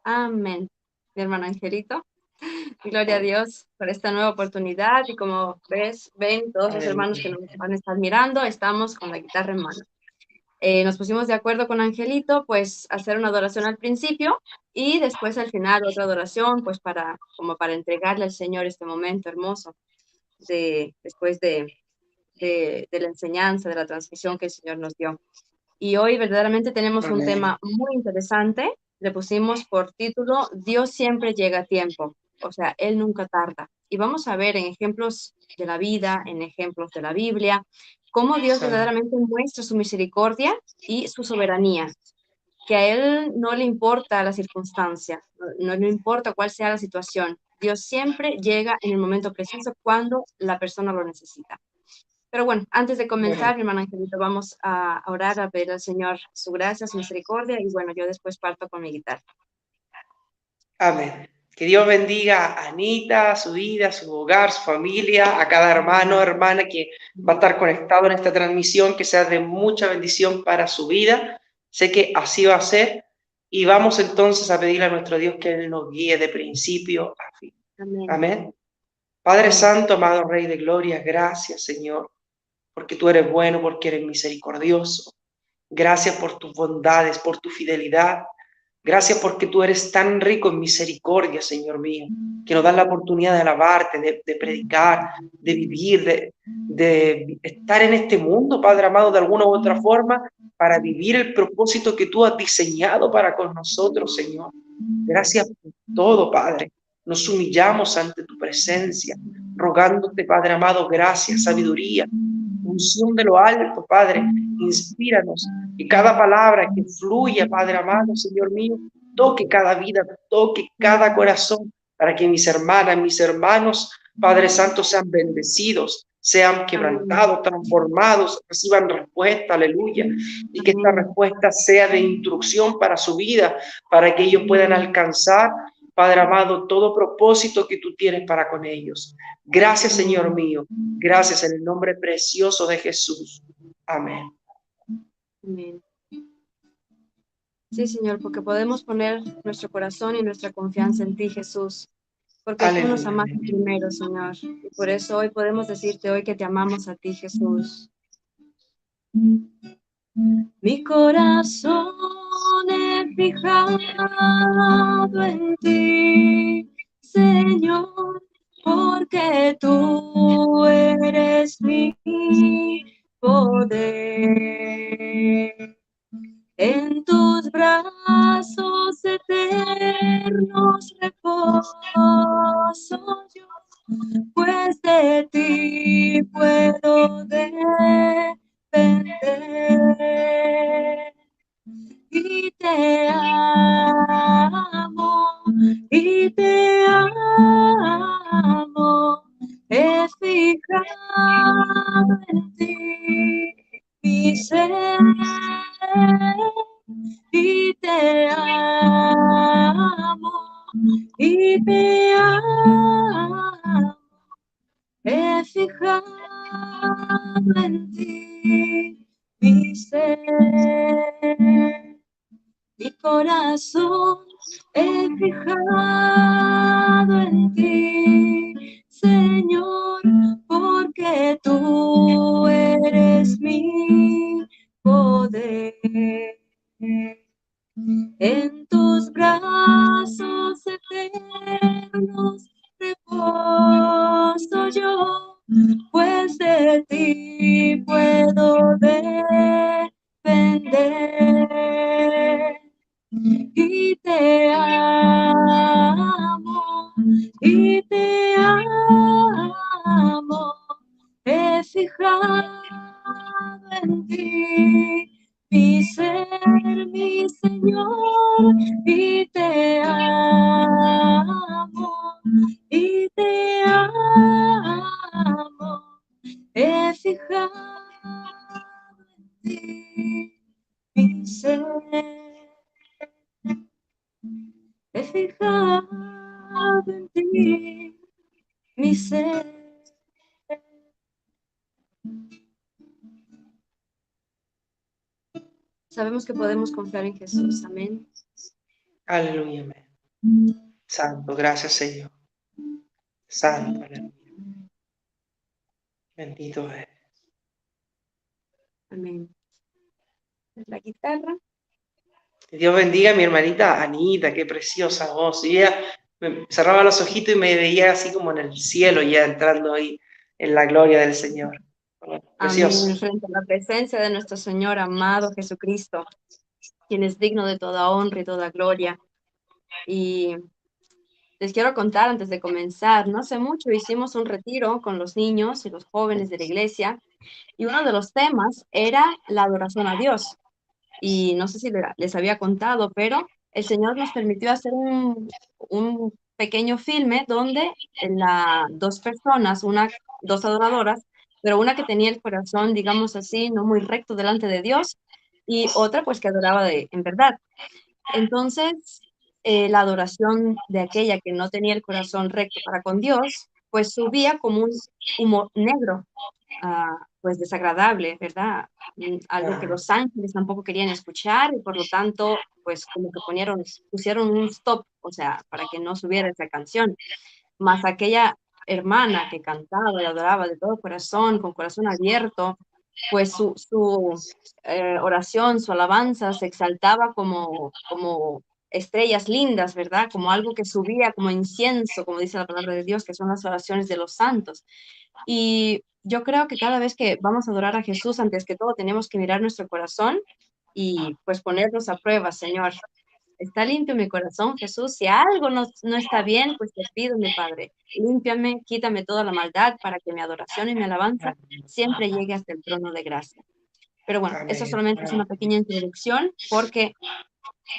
Amén. Mi hermano Angelito, gloria a Dios por esta nueva oportunidad y como ven todos los hermanos que Aleluya. nos van a estar mirando, estamos con la guitarra en mano. Nos pusimos de acuerdo con Angelito, pues hacer una adoración al principio y después al final otra adoración, pues como para entregarle al Señor este momento hermoso después de la enseñanza, de la transmisión que el Señor nos dio. Y hoy verdaderamente tenemos un Amén. tema muy interesante. Le pusimos por título Dios siempre llega a tiempo, o sea, Él nunca tarda. Y vamos a ver en ejemplos de la vida, en ejemplos de la Biblia, cómo Dios Amén. verdaderamente muestra su misericordia y su soberanía, que a Él no le importa la circunstancia, no le importa cuál sea la situación. Dios siempre llega en el momento preciso cuando la persona lo necesita. Pero bueno, antes de Amén. comenzar, mi hermano Angelito, vamos a orar, a pedir al Señor su gracia, su misericordia, y bueno, yo después parto con mi guitarra. Amén. Que Dios bendiga a Anita, a su vida, a su hogar, su familia, a cada hermano, hermana que va a estar conectado en esta transmisión, que sea de mucha bendición para su vida. Sé que así va a ser. Y vamos entonces a pedirle a nuestro Dios que Él nos guíe de principio a fin. Amén, Amén. Padre amén, Santo, amado Rey de Gloria, gracias, Señor, porque tú eres bueno, porque eres misericordioso. Gracias por tus bondades, por tu fidelidad. Gracias porque tú eres tan rico en misericordia, Señor mío, que nos das la oportunidad de alabarte, de predicar, de vivir, de estar en este mundo, Padre amado, de alguna u otra forma, para vivir el propósito que tú has diseñado para con nosotros, Señor. Gracias por todo, Padre. Nos humillamos ante tu presencia, rogándote, Padre amado, gracias, sabiduría, unción de lo alto, Padre. Inspíranos y cada palabra que fluya, Padre amado, Señor mío, toque cada vida, toque cada corazón, para que mis hermanas, mis hermanos, Padre Santo, sean bendecidos, sean amén, quebrantados, transformados, reciban respuesta, aleluya, y que esta amén, respuesta sea de instrucción para su vida, para que ellos puedan alcanzar, Padre amado, todo propósito que tú tienes para con ellos. Gracias, Señor amén, mío. Gracias en el nombre precioso de Jesús. Amén. amén. Sí, Señor, porque podemos poner nuestro corazón y nuestra confianza en ti, Jesús, porque tú nos Aleluya. amaste Amén. primero, Señor. Y por eso hoy podemos decirte hoy que te amamos a ti, Jesús. Mi corazón he fijado en ti, Señor, porque tú eres mi poder. En tus brazos eternos reposo yo, pues de ti puedo depender. Y te amo, y te amo, he fijado en ti mi ser, y te amo, y te amo, he fijado en ti mi ser. Mi corazón he fijado en ti, Señor, porque tú eres mi poder. En tus brazos eternos reposo yo, pues de ti puedo depender. Y te amo, y te amo, he fijado en ti mi ser, mi Señor, y te amo, y te amo, he fijado en ti mi ser. He fijado en ti mi ser. Sabemos que podemos confiar en Jesús. Amén. Aleluya. Amén. Santo, gracias, Señor. Santo, aleluya. Bendito es. Amén. La guitarra. Dios bendiga a mi hermanita Anita, qué preciosa voz. Y ella me cerraba los ojitos y me veía así como en el cielo, ya entrando ahí en la gloria del Señor. Bueno, Amén. precioso. Frente a la presencia de nuestro Señor amado Jesucristo, quien es digno de toda honra y toda gloria. Y les quiero contar antes de comenzar, no hace mucho hicimos un retiro con los niños y los jóvenes de la iglesia y uno de los temas era la adoración a Dios. Y no sé si les había contado, pero el Señor nos permitió hacer un pequeño filme donde dos personas, dos adoradoras, pero una que tenía el corazón, digamos así, no muy recto delante de Dios y otra pues que adoraba en verdad. Entonces, la adoración de aquella que no tenía el corazón recto para con Dios, pues subía como un humo negro, pues desagradable, ¿verdad? Algo que Ah, los ángeles tampoco querían escuchar y por lo tanto, pues como que pusieron un stop, o sea, para que no subiera esa canción. Más aquella hermana que cantaba y adoraba de todo corazón, con corazón abierto, pues su oración, su alabanza se exaltaba como estrellas lindas, ¿verdad? Como algo que subía como incienso, como dice la palabra de Dios, que son las oraciones de los santos. Y yo creo que cada vez que vamos a adorar a Jesús, antes que todo, tenemos que mirar nuestro corazón y pues ponernos a prueba, Señor. Está limpio mi corazón, Jesús. Si algo no está bien, pues te pido, mi Padre, límpiame, quítame toda la maldad para que mi adoración y mi alabanza siempre llegue hasta el trono de gracia. Pero bueno, eso amén. solamente es una pequeña introducción porque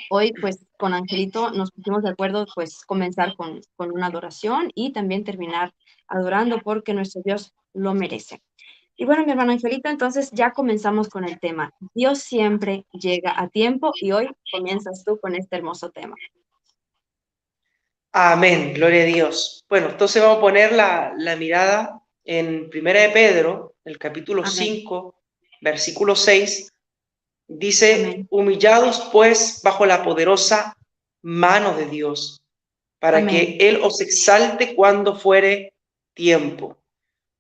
hoy pues con Angelito nos pusimos de acuerdo pues comenzar con una adoración y también terminar adorando porque nuestro Dios lo merece. Y bueno, mi hermano Angelito, entonces ya comenzamos con el tema. Dios siempre llega a tiempo y hoy comienzas tú con este hermoso tema. Amén, gloria a Dios. Bueno, entonces vamos a poner la mirada en Primera de Pedro, el capítulo Amén, 5, versículo 6. Dice, amén, humillados pues bajo la poderosa mano de Dios, para que amén, Él os exalte cuando fuere tiempo.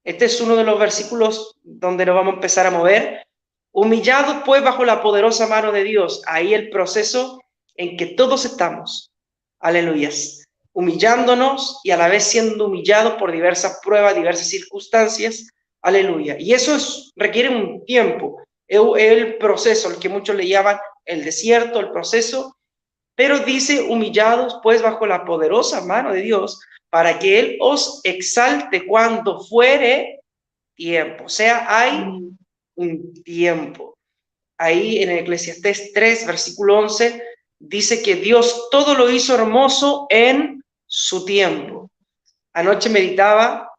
Este es uno de los versículos donde nos vamos a empezar a mover. Humillados pues bajo la poderosa mano de Dios. Ahí el proceso en que todos estamos. Aleluyas. Humillándonos y a la vez siendo humillados por diversas pruebas, diversas circunstancias. Aleluya. Y eso requiere un tiempo. El proceso, el que muchos le llaman el desierto, el proceso. Pero dice, humillados pues bajo la poderosa mano de Dios, para que Él os exalte cuando fuere tiempo. O sea, hay amén, un tiempo. Ahí en Eclesiastés 3, versículo 11, dice que Dios todo lo hizo hermoso en su tiempo. Anoche meditaba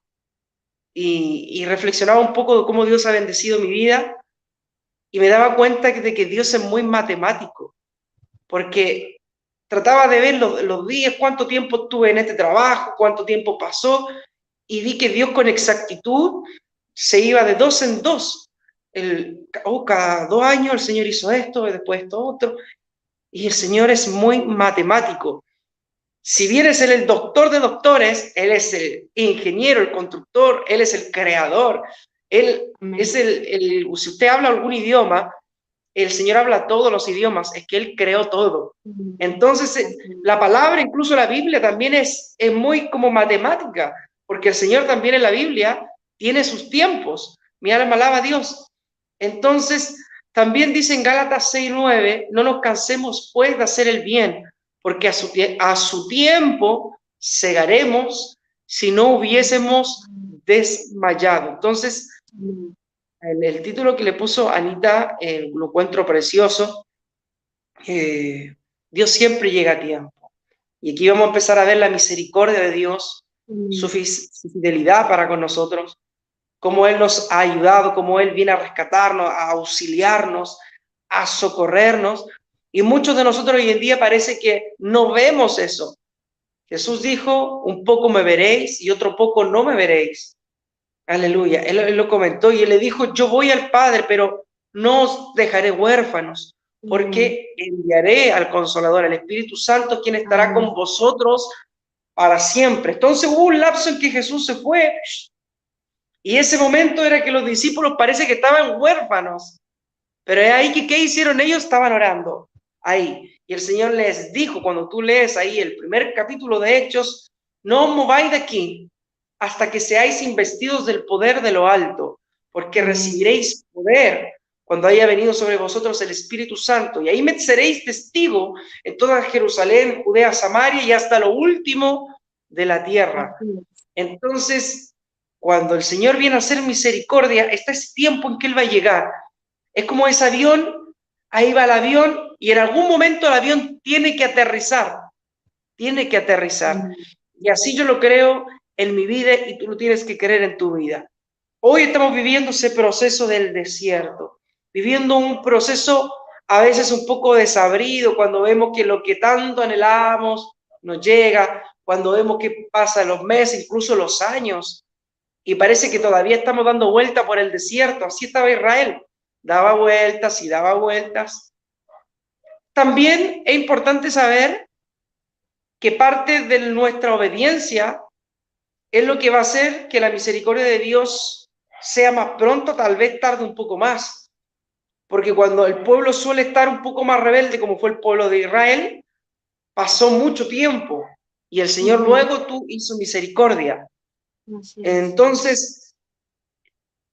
y reflexionaba un poco de cómo Dios ha bendecido mi vida y me daba cuenta de que Dios es muy matemático, porque trataba de ver los días, cuánto tiempo estuve en este trabajo, cuánto tiempo pasó, y vi que Dios con exactitud se iba de dos en dos. Cada 2 años el Señor hizo esto, y después esto otro, y el Señor es muy matemático. Si bien es Él el doctor de doctores, Él es el ingeniero, el constructor, Él es el creador, Él es amén, si usted habla algún idioma, el Señor habla todos los idiomas, es que Él creó todo. Entonces, así, la palabra, incluso la Biblia, también es muy como matemática, porque el Señor también en la Biblia tiene sus tiempos. Mi alma alaba a Dios. Entonces, también dice en Gálatas 6:9, no nos cansemos pues de hacer el bien, porque a su tiempo segaremos si no hubiésemos desmayado. Entonces, amén, el título que le puso Anita, lo encuentro precioso. Dios siempre llega a tiempo. Y aquí vamos a empezar a ver la misericordia de Dios, su amén, fidelidad para con nosotros, cómo Él nos ha ayudado, cómo Él viene a rescatarnos, a auxiliarnos, a socorrernos. Y muchos de nosotros hoy en día parece que no vemos eso. Jesús dijo, un poco me veréis y otro poco no me veréis. Aleluya. Él lo comentó y él le dijo, yo voy al Padre, pero no os dejaré huérfanos. Amén. porque enviaré al Consolador, al Espíritu Santo, quien estará Amén. con vosotros para siempre. Entonces hubo un lapso en que Jesús se fue y ese momento era que los discípulos parece que estaban huérfanos, pero es ahí que ¿qué hicieron ellos? Estaban orando ahí. Y el Señor les dijo, cuando tú lees ahí el primer capítulo de Hechos, no os mováis de aquí hasta que seáis investidos del poder de lo alto, porque Amén. recibiréis poder cuando haya venido sobre vosotros el Espíritu Santo. Y ahí me seréis testigo en toda Jerusalén, Judea, Samaria y hasta lo último de la tierra. Así es. Entonces, cuando el Señor viene a hacer misericordia, está ese tiempo en que Él va a llegar. Es como ese avión, ahí va el avión y en algún momento el avión tiene que aterrizar, tiene que aterrizar. Amén. Y así yo lo creo en mi vida y tú lo tienes que creer en tu vida. Hoy estamos viviendo ese proceso del desierto, viviendo un proceso a veces un poco desabrido, cuando vemos que lo que tanto anhelamos nos llega, cuando vemos que pasan los meses, incluso los años, y parece que todavía estamos dando vuelta por el desierto. Así estaba Israel, daba vueltas y daba vueltas. También es importante saber que parte de nuestra obediencia es lo que va a hacer que la misericordia de Dios sea más pronto, tal vez tarde un poco más, porque cuando el pueblo suele estar un poco más rebelde, como fue el pueblo de Israel, pasó mucho tiempo y el Señor Ujú. luego tú hizo misericordia. Así es. Entonces,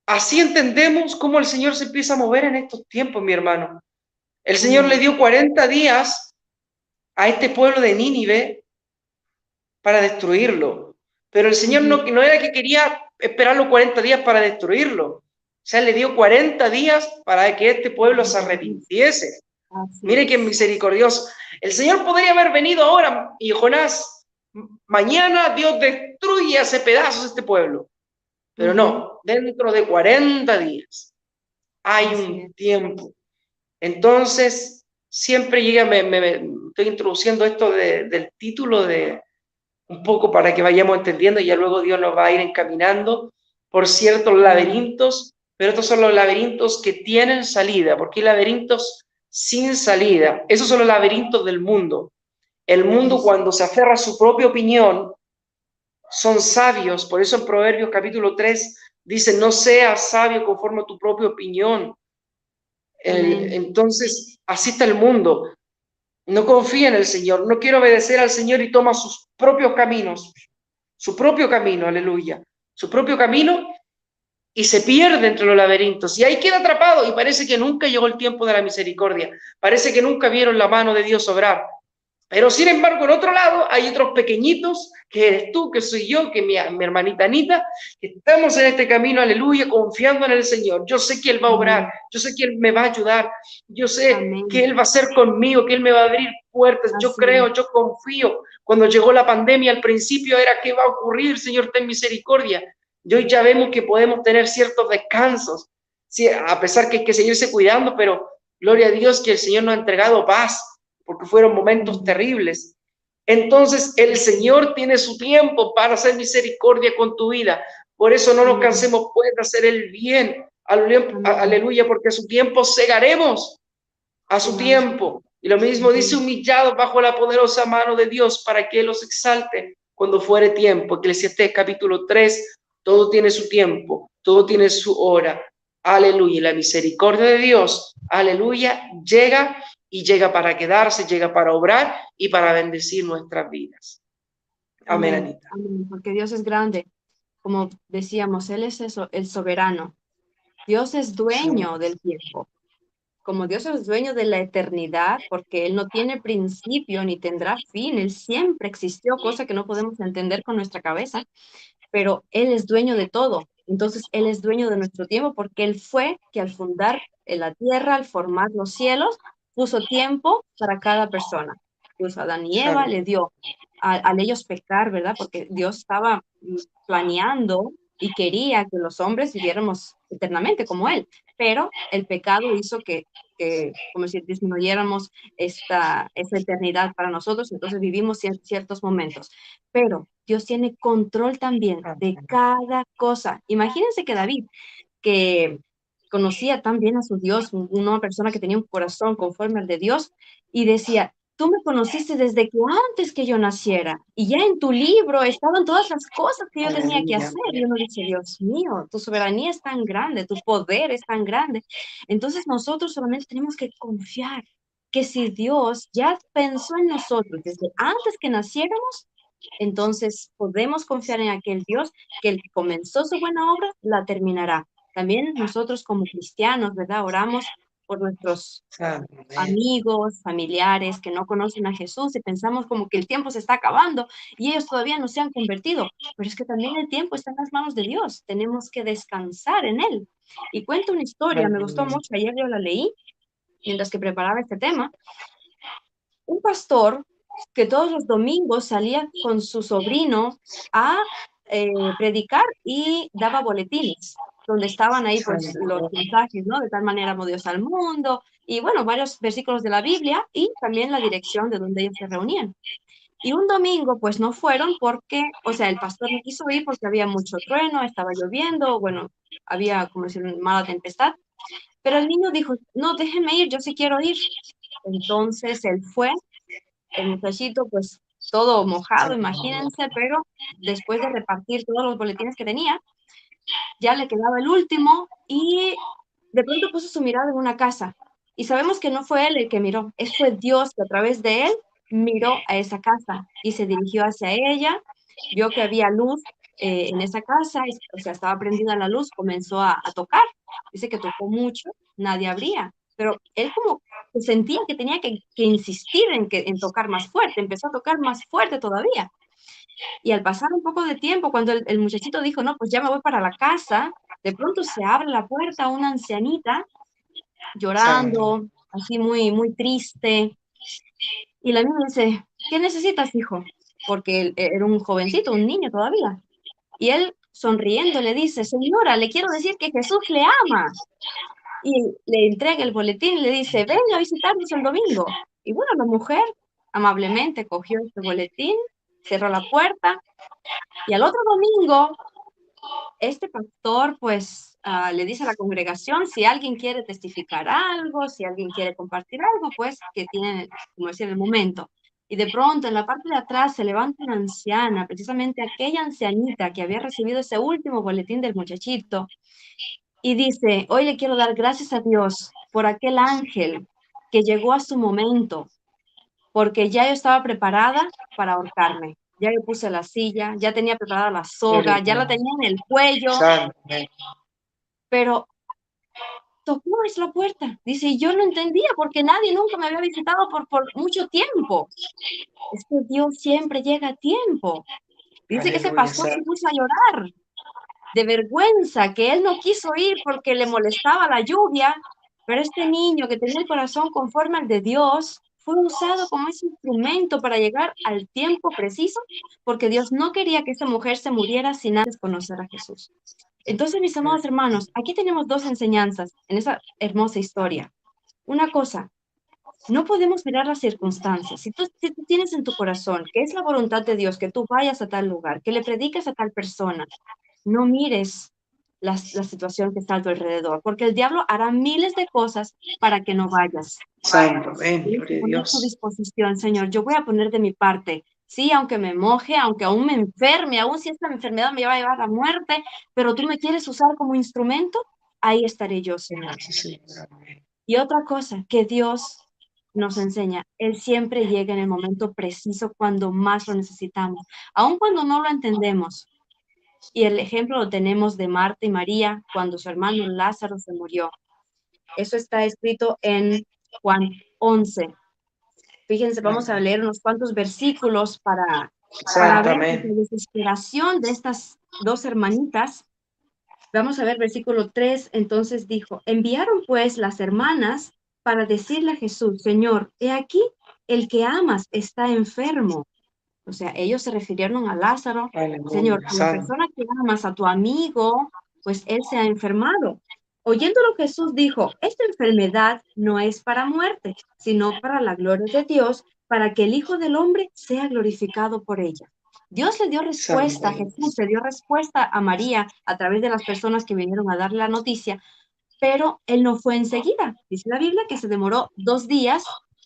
así entendemos cómo el Señor se empieza a mover en estos tiempos, mi hermano. El Señor le Amén. dio 40 días a este pueblo de Nínive para destruirlo. Pero el Señor Ujú. no era que quería esperar los 40 días para destruirlo. O sea, le dio 40 días para que este pueblo se arrepintiese. Así Mire que es. misericordioso. El Señor podría haber venido ahora y Jonás, mañana Dios destruye, hace pedazos este pueblo. Pero Ujú. no, dentro de 40 días hay Así un es. tiempo. Entonces, siempre llega, estoy introduciendo esto del título de, un poco para que vayamos entendiendo y ya luego Dios nos va a ir encaminando por ciertos Amén. laberintos, pero estos son los laberintos que tienen salida, porque hay laberintos sin salida. Esos son los laberintos del mundo. El mundo Así cuando se aferra a su propia opinión son sabios, por eso en Proverbios capítulo 3 dice, no seas sabio conforme a tu propia opinión. Amén. Entonces, así está el mundo. No confía en el Señor, no quiere obedecer al Señor y toma sus propios caminos, su propio camino, aleluya, su propio camino y se pierde entre los laberintos y ahí queda atrapado y parece que nunca llegó el tiempo de la misericordia, parece que nunca vieron la mano de Dios obrar. Pero sin embargo, en otro lado hay otros pequeñitos, que eres tú, que soy yo, que mi hermanita Anita, que estamos en este camino, aleluya, confiando en el Señor. Yo sé que Él va a obrar, Amén. yo sé que Él me va a ayudar, yo sé que Amén. Él va a ser conmigo, que Él me va a abrir puertas. Yo Así es. creo, yo confío. Cuando llegó la pandemia, al principio era, ¿qué va a ocurrir? Señor, ten misericordia. Y hoy ya vemos que podemos tener ciertos descansos, sí, a pesar que hay que seguirse cuidando, pero gloria a Dios que el Señor nos ha entregado paz porque fueron momentos Amén. terribles. Entonces el Así es. Señor tiene su tiempo para hacer misericordia con tu vida. Por eso no nos Amén. cansemos pues de hacer el bien. Amén. Aleluya, porque a su tiempo segaremos, a su Claro. tiempo. Y lo mismo dice, Ujú. humillados bajo la poderosa mano de Dios para que Él los exalte cuando fuere tiempo. Eclesiastés capítulo 3, todo tiene su tiempo, todo tiene su hora. Aleluya, la misericordia de Dios, aleluya, llega y llega para quedarse, llega para obrar y para bendecir nuestras vidas. Amén, Amén. Anita. Amén. Porque Dios es grande. Como decíamos, Él es eso, el soberano. Dios es Sí, dueño del tiempo. Como Dios es dueño de la eternidad, porque Él no tiene principio ni tendrá fin, Él siempre existió, cosa que no podemos entender con nuestra cabeza, pero Él es dueño de todo. Entonces, Él es dueño de nuestro tiempo porque Él fue que al fundar la tierra, al formar los cielos, puso tiempo para cada persona. Puso a Adán y Eva, amén. le dio al ellos pecar, ¿verdad? Porque Dios estaba planeando y quería que los hombres viviéramos eternamente como Él, pero el pecado hizo como si disminuyéramos esa eternidad para nosotros, entonces vivimos ciertos momentos. Pero Dios tiene control también de Amén. cada cosa. Imagínense que David, que conocía tan bien a su Dios, una persona que tenía un corazón conforme al de Dios, y decía, tú me conociste desde que antes que yo naciera, y ya en tu libro estaban todas las cosas que yo tenía que Aleluya. hacer. Y uno dice, Dios mío, tu soberanía es tan grande, tu poder es tan grande. Entonces nosotros solamente tenemos que confiar que si Dios ya pensó en nosotros desde antes que naciéramos, entonces podemos confiar en aquel Dios que el que comenzó su buena obra la terminará. También nosotros como cristianos, ¿verdad? Oramos por nuestros Amén. amigos, familiares que no conocen a Jesús y pensamos como que el tiempo se está acabando y ellos todavía no se han convertido, pero es que también el tiempo está en las manos de Dios, tenemos que descansar en Él. Y cuento una historia, me gustó Aleluya. mucho, ayer yo la leí mientras que preparaba este tema. Un pastor que todos los domingos salía con su sobrino a predicar y daba boletines, donde estaban ahí pues los mensajes, ¿no? De tal manera amó Dios al mundo, y bueno, varios versículos de la Biblia y también la dirección de donde ellos se reunían. Y un domingo pues no fueron porque, o sea, el pastor no quiso ir porque había mucho trueno, estaba lloviendo, bueno, había como decir mala tempestad, pero el niño dijo, no, déjenme ir, yo sí quiero ir. Entonces él fue, el muchachito pues todo mojado, imagínense, pero después de repartir todos los boletines que tenía, ya le quedaba el último y de pronto puso su mirada en una casa. Y sabemos que no fue él el que miró, fue Dios que a través de él miró a esa casa y se dirigió hacia ella, vio que había luz en esa casa, o sea, estaba prendida la luz, comenzó a tocar. Dice que tocó mucho, nadie abría, pero él como que sentía que tenía que insistir en tocar más fuerte, empezó a tocar más fuerte todavía. Y al pasar un poco de tiempo, cuando el muchachito dijo, no, pues ya me voy para la casa, de pronto se abre la puerta una ancianita Santo. llorando, así muy, muy triste. Y la niña dice, ¿qué necesitas, hijo? Porque él era un jovencito, un niño todavía. Y él, sonriendo, le dice, señora, le quiero decir que Jesús le ama. Y le entrega el boletín y le dice, ven a visitarnos el domingo. Y bueno, la mujer amablemente cogió este boletín, cerró la puerta y al otro domingo este pastor pues le dice a la congregación si alguien quiere testificar algo, si alguien quiere compartir algo, pues que tiene, como decir, el momento. Y de pronto en la parte de atrás se levanta una anciana, precisamente aquella ancianita que había recibido ese último boletín del muchachito, y dice, hoy le quiero dar gracias a Dios por aquel ángel que llegó a su momento, porque ya yo estaba preparada para ahorcarme. Ya yo puse la silla, ya tenía preparada la Gloria soga, a ya la Dios. tenía en el cuello, Santo. pero tocó es la puerta. Dice, y yo no entendía porque nadie nunca me había visitado por mucho tiempo. Es que Dios siempre llega a tiempo. Dice que ese Aleluya, pastor se Santo. puso a llorar de vergüenza, que él no quiso ir porque le molestaba la lluvia, pero este niño que tenía el corazón conforme al de Dios fue usado como ese instrumento para llegar al tiempo preciso, porque Dios no quería que esa mujer se muriera sin antes conocer a Jesús. Entonces, mis amados hermanos, aquí tenemos dos enseñanzas en esa hermosa historia. Una cosa, no podemos mirar las circunstancias. Si tú tienes en tu corazón que es la voluntad de Dios que tú vayas a tal lugar, que le prediques a tal persona, no mires la situación que está a tu alrededor, porque el diablo hará miles de cosas para que no vayas. Santo. Ven, Tienes que gloria a poner tu Dios. disposición, Señor. Yo voy a poner de mi parte. Sí, aunque me moje, aunque aún me enferme, aún si esta enfermedad me va a llevar a la muerte, pero tú me quieres usar como instrumento, ahí estaré yo, Señor. Sí, Señor. Amén. Y otra cosa que Dios nos enseña, Él siempre llega en el momento preciso cuando más lo necesitamos, aun cuando no lo entendemos. Y el ejemplo lo tenemos de Marta y María cuando su hermano Lázaro se murió. Eso está escrito en Juan 11. Fíjense, vamos a leer unos cuantos versículos para Santo. ver pues, Amén. la desesperación de estas dos hermanitas. Vamos a ver versículo 3. Entonces dijo, enviaron pues las hermanas para decirle a Jesús, Señor, he aquí, el que amas está enfermo. O sea, ellos se refirieron a Lázaro. Señor, Aleluya. a la Santo. persona que amas, a tu amigo, pues él se ha enfermado. Oyéndolo Jesús dijo, esta enfermedad no es para muerte, sino para la gloria de Dios, para que el Hijo del Hombre sea glorificado por ella. Dios le dio respuesta, Santo. Jesús le dio respuesta a María a través de las personas que vinieron a darle la noticia, pero él no fue enseguida. Dice la Biblia que se demoró 2 días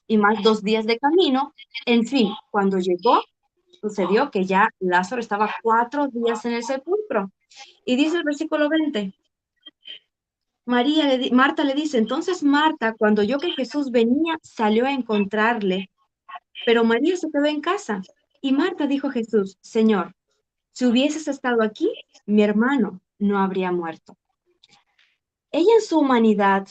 y más 2 días de camino. En fin, cuando llegó, sucedió que ya Lázaro estaba 4 días en el sepulcro. Y dice el versículo 20, Marta le dice, entonces Marta, cuando oyó que Jesús venía, salió a encontrarle, pero María se quedó en casa. Y Marta dijo a Jesús, Señor, si hubieses estado aquí, mi hermano no habría muerto. Ella en su humanidad,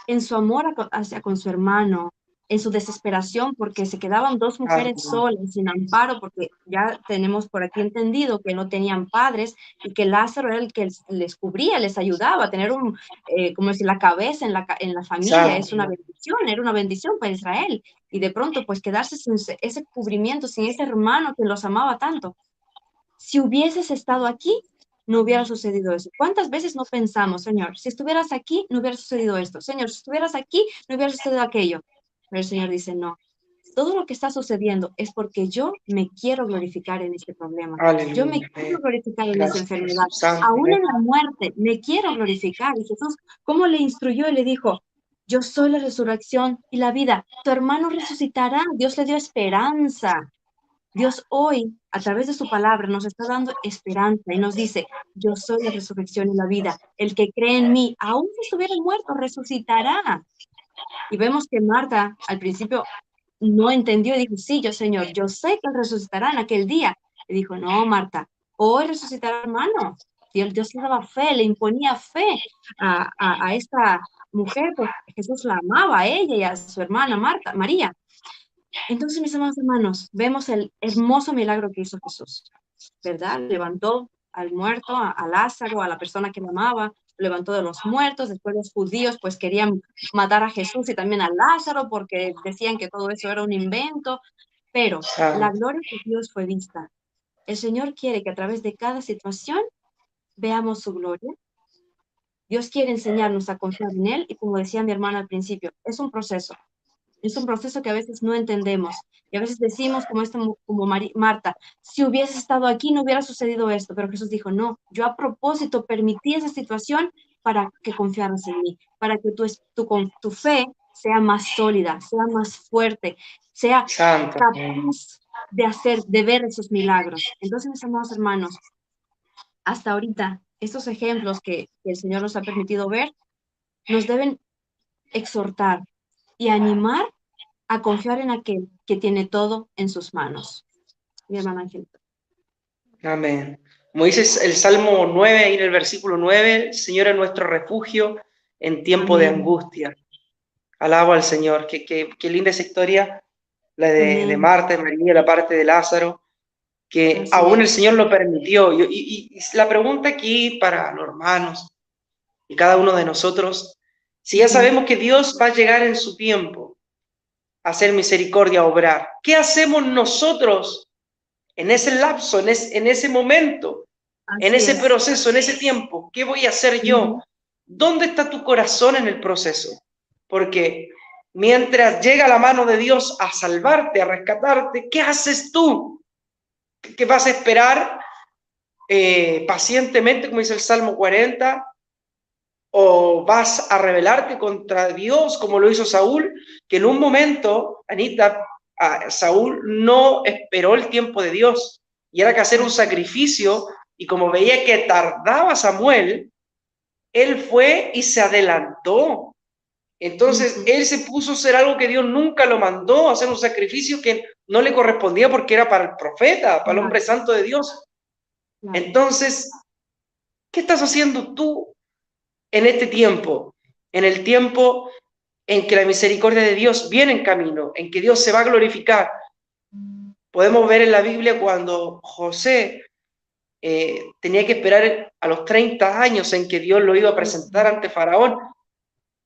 en su amor hacia con su hermano, en su desesperación porque se quedaban dos mujeres Amén. solas, sin amparo, porque ya tenemos por aquí entendido que no tenían padres y que Lázaro era el que les cubría, les ayudaba a tener como decir, la cabeza en la familia, es una Santo. bendición, era una bendición para Israel. Y de pronto, pues quedarse sin ese cubrimiento, sin ese hermano que los amaba tanto. Si hubieses estado aquí, no hubiera sucedido eso. ¿Cuántas veces no pensamos, Señor, si estuvieras aquí, no hubiera sucedido esto? Señor, si estuvieras aquí, no hubiera sucedido aquello. Pero el Señor dice, no, todo lo que está sucediendo es porque yo me quiero glorificar en este problema. Yo me Aleluya. quiero Amén. glorificar en esa Gracias, enfermedad. Jesús Santo. Aún Amén. en la muerte, me quiero glorificar. Y Jesús, ¿cómo le instruyó? Y le dijo, yo soy la resurrección y la vida. Tu hermano resucitará. Dios le dio esperanza. Dios hoy, a través de su palabra, nos está dando esperanza y nos dice, yo soy la resurrección y la vida. El que cree en mí, aun si estuviera muerto, resucitará. Y vemos que Marta al principio no entendió y dijo, sí, yo Señor, yo sé que él resucitará en aquel día. Y dijo, no, Marta, hoy resucitará hermano. Y el Dios le daba fe, le imponía fe a esta mujer, pues Jesús la amaba a ella y a su hermana Marta, María. Entonces, mis amados hermanos, vemos el hermoso milagro que hizo Jesús, ¿verdad? Levantó al muerto, a Lázaro, a la persona que lo amaba, lo levantó de los muertos. Después los judíos pues querían matar a Jesús y también a Lázaro porque decían que todo eso era un invento, pero la Santo. gloria de Dios fue vista. El Señor quiere que a través de cada situación veamos su gloria. Dios quiere enseñarnos a confiar en Él y como decía mi hermana al principio, es un proceso. Es un proceso que a veces no entendemos y a veces decimos como Marta, si hubiese estado aquí no hubiera sucedido esto, pero Jesús dijo, no, yo a propósito permití esa situación para que confiaras en mí, para que tu fe sea más sólida, sea más fuerte, sea Santo. Amén. capaz de ver esos milagros. Entonces, mis amados hermanos, hasta ahorita, estos ejemplos que el Señor nos ha permitido ver, nos deben exhortar y animar a confiar en aquel que tiene todo en sus manos. Mi hermana Angelita. Amén. Como dice el Salmo 9, ahí en el versículo 9, el Señor es nuestro refugio en tiempo de Amén. angustia. Alabo al Señor. Qué linda esa historia, la de Amén. Marta, de María, la parte de Lázaro, que Así aún el es. Señor lo permitió. Y la pregunta aquí para los hermanos y cada uno de nosotros, si ya Ujú. sabemos que Dios va a llegar en su tiempo a hacer misericordia, a obrar, ¿qué hacemos nosotros en ese lapso, en ese momento, en Así ese es. proceso, en ese tiempo? ¿Qué voy a hacer yo? Ujú. ¿Dónde está tu corazón en el proceso? Porque mientras llega la mano de Dios a salvarte, a rescatarte, ¿qué haces tú? ¿Qué vas a esperar pacientemente, como dice el Salmo 40? ¿O vas a rebelarte contra Dios, como lo hizo Saúl? Que en un momento, Anita, Saúl no esperó el tiempo de Dios y era que hacer un sacrificio, y como veía que tardaba Samuel, él fue y se adelantó. Entonces, Ujú. él se puso a hacer algo que Dios nunca lo mandó, a hacer un sacrificio que no le correspondía porque era para el profeta, para el hombre Claro, santo de Dios. claro. Entonces, ¿qué estás haciendo tú en este tiempo? En el tiempo en que la misericordia de Dios viene en camino, en que Dios se va a glorificar. Podemos ver en la Biblia cuando José tenía que esperar a los 30 años en que Dios lo iba a presentar Ujú. ante Faraón.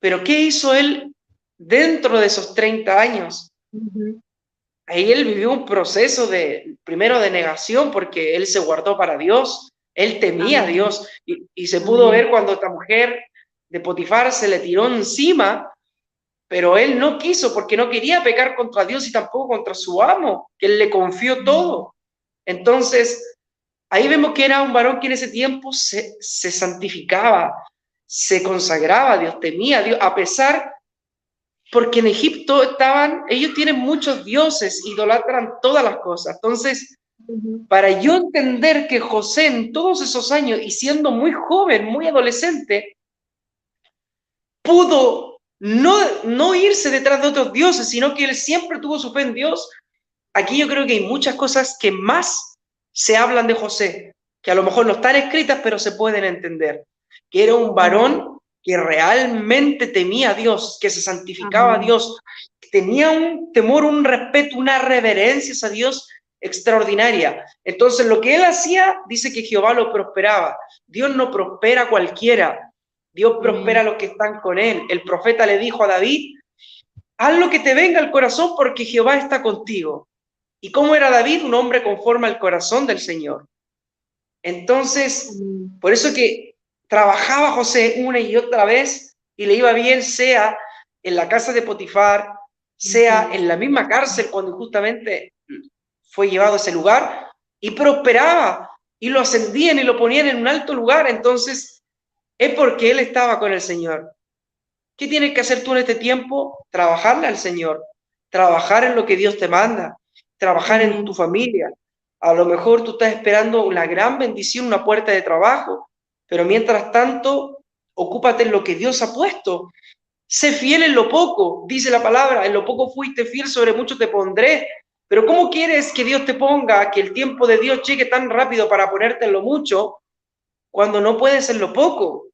Pero ¿qué hizo él dentro de esos 30 años? Ujú. Ahí él vivió un proceso primero de negación, porque él se guardó para Dios, él temía a Amén. Dios, y se pudo Amén. ver cuando esta mujer de Potifar se le tiró encima, pero él no quiso porque no quería pecar contra Dios y tampoco contra su amo, que él le confió todo. Entonces, ahí vemos que era un varón que en ese tiempo se santificaba, se consagraba a Dios, temía a Dios, a pesar, porque en Egipto ellos tienen muchos dioses, idolatran todas las cosas. Entonces, para yo entender que José en todos esos años, y siendo muy joven, muy adolescente, pudo no irse detrás de otros dioses, sino que él siempre tuvo su fe en Dios. Aquí yo creo que hay muchas cosas que más se hablan de José, que a lo mejor no están escritas, pero se pueden entender. Que era un varón que realmente temía a Dios, que se santificaba a Dios, tenía un temor, un respeto, una reverencia a Dios extraordinaria. Entonces, lo que él hacía, dice que Jehová lo prosperaba. Dios no prospera a cualquiera, Dios prospera a los que están con él. El profeta le dijo a David, haz lo que te venga al corazón porque Jehová está contigo. ¿Y cómo era David? Un hombre conforme al corazón del Señor. Entonces, por eso que trabajaba José una y otra vez y le iba bien, sea en la casa de Potifar, sea en la misma cárcel cuando justamente fue llevado a ese lugar, y prosperaba, y lo ascendían y lo ponían en un alto lugar. Entonces, es porque él estaba con el Señor. ¿Qué tienes que hacer tú en este tiempo? Trabajarle al Señor, trabajar en lo que Dios te manda, trabajar en tu familia. A lo mejor tú estás esperando una gran bendición, una puerta de trabajo, pero mientras tanto, ocúpate en lo que Dios ha puesto. Sé fiel en lo poco, dice la palabra, en lo poco fuiste fiel, sobre mucho te pondré. Pero ¿cómo quieres que Dios te ponga, que el tiempo de Dios llegue tan rápido para ponerte en lo mucho, cuando no puedes en lo poco?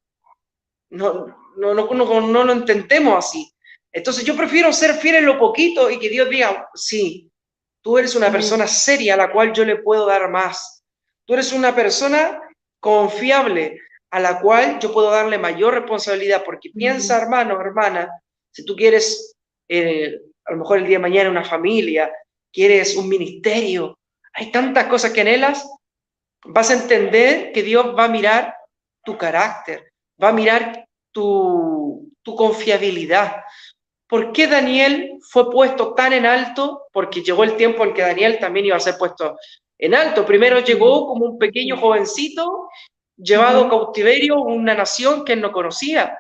No lo intentemos así. Entonces yo prefiero ser fiel en lo poquito y que Dios diga, sí, tú eres una persona seria a la cual yo le puedo dar más. Tú eres una persona confiable a la cual yo puedo darle mayor responsabilidad, porque piensa, hermano, hermana, si tú quieres, a lo mejor el día de mañana una familia, quieres un ministerio, hay tantas cosas que anhelas, vas a entender que Dios va a mirar tu carácter, va a mirar tu confiabilidad. ¿Por qué Daniel fue puesto tan en alto? Porque llegó el tiempo en que Daniel también iba a ser puesto en alto. Primero llegó como un pequeño jovencito, llevado a cautiverio, una nación que él no conocía.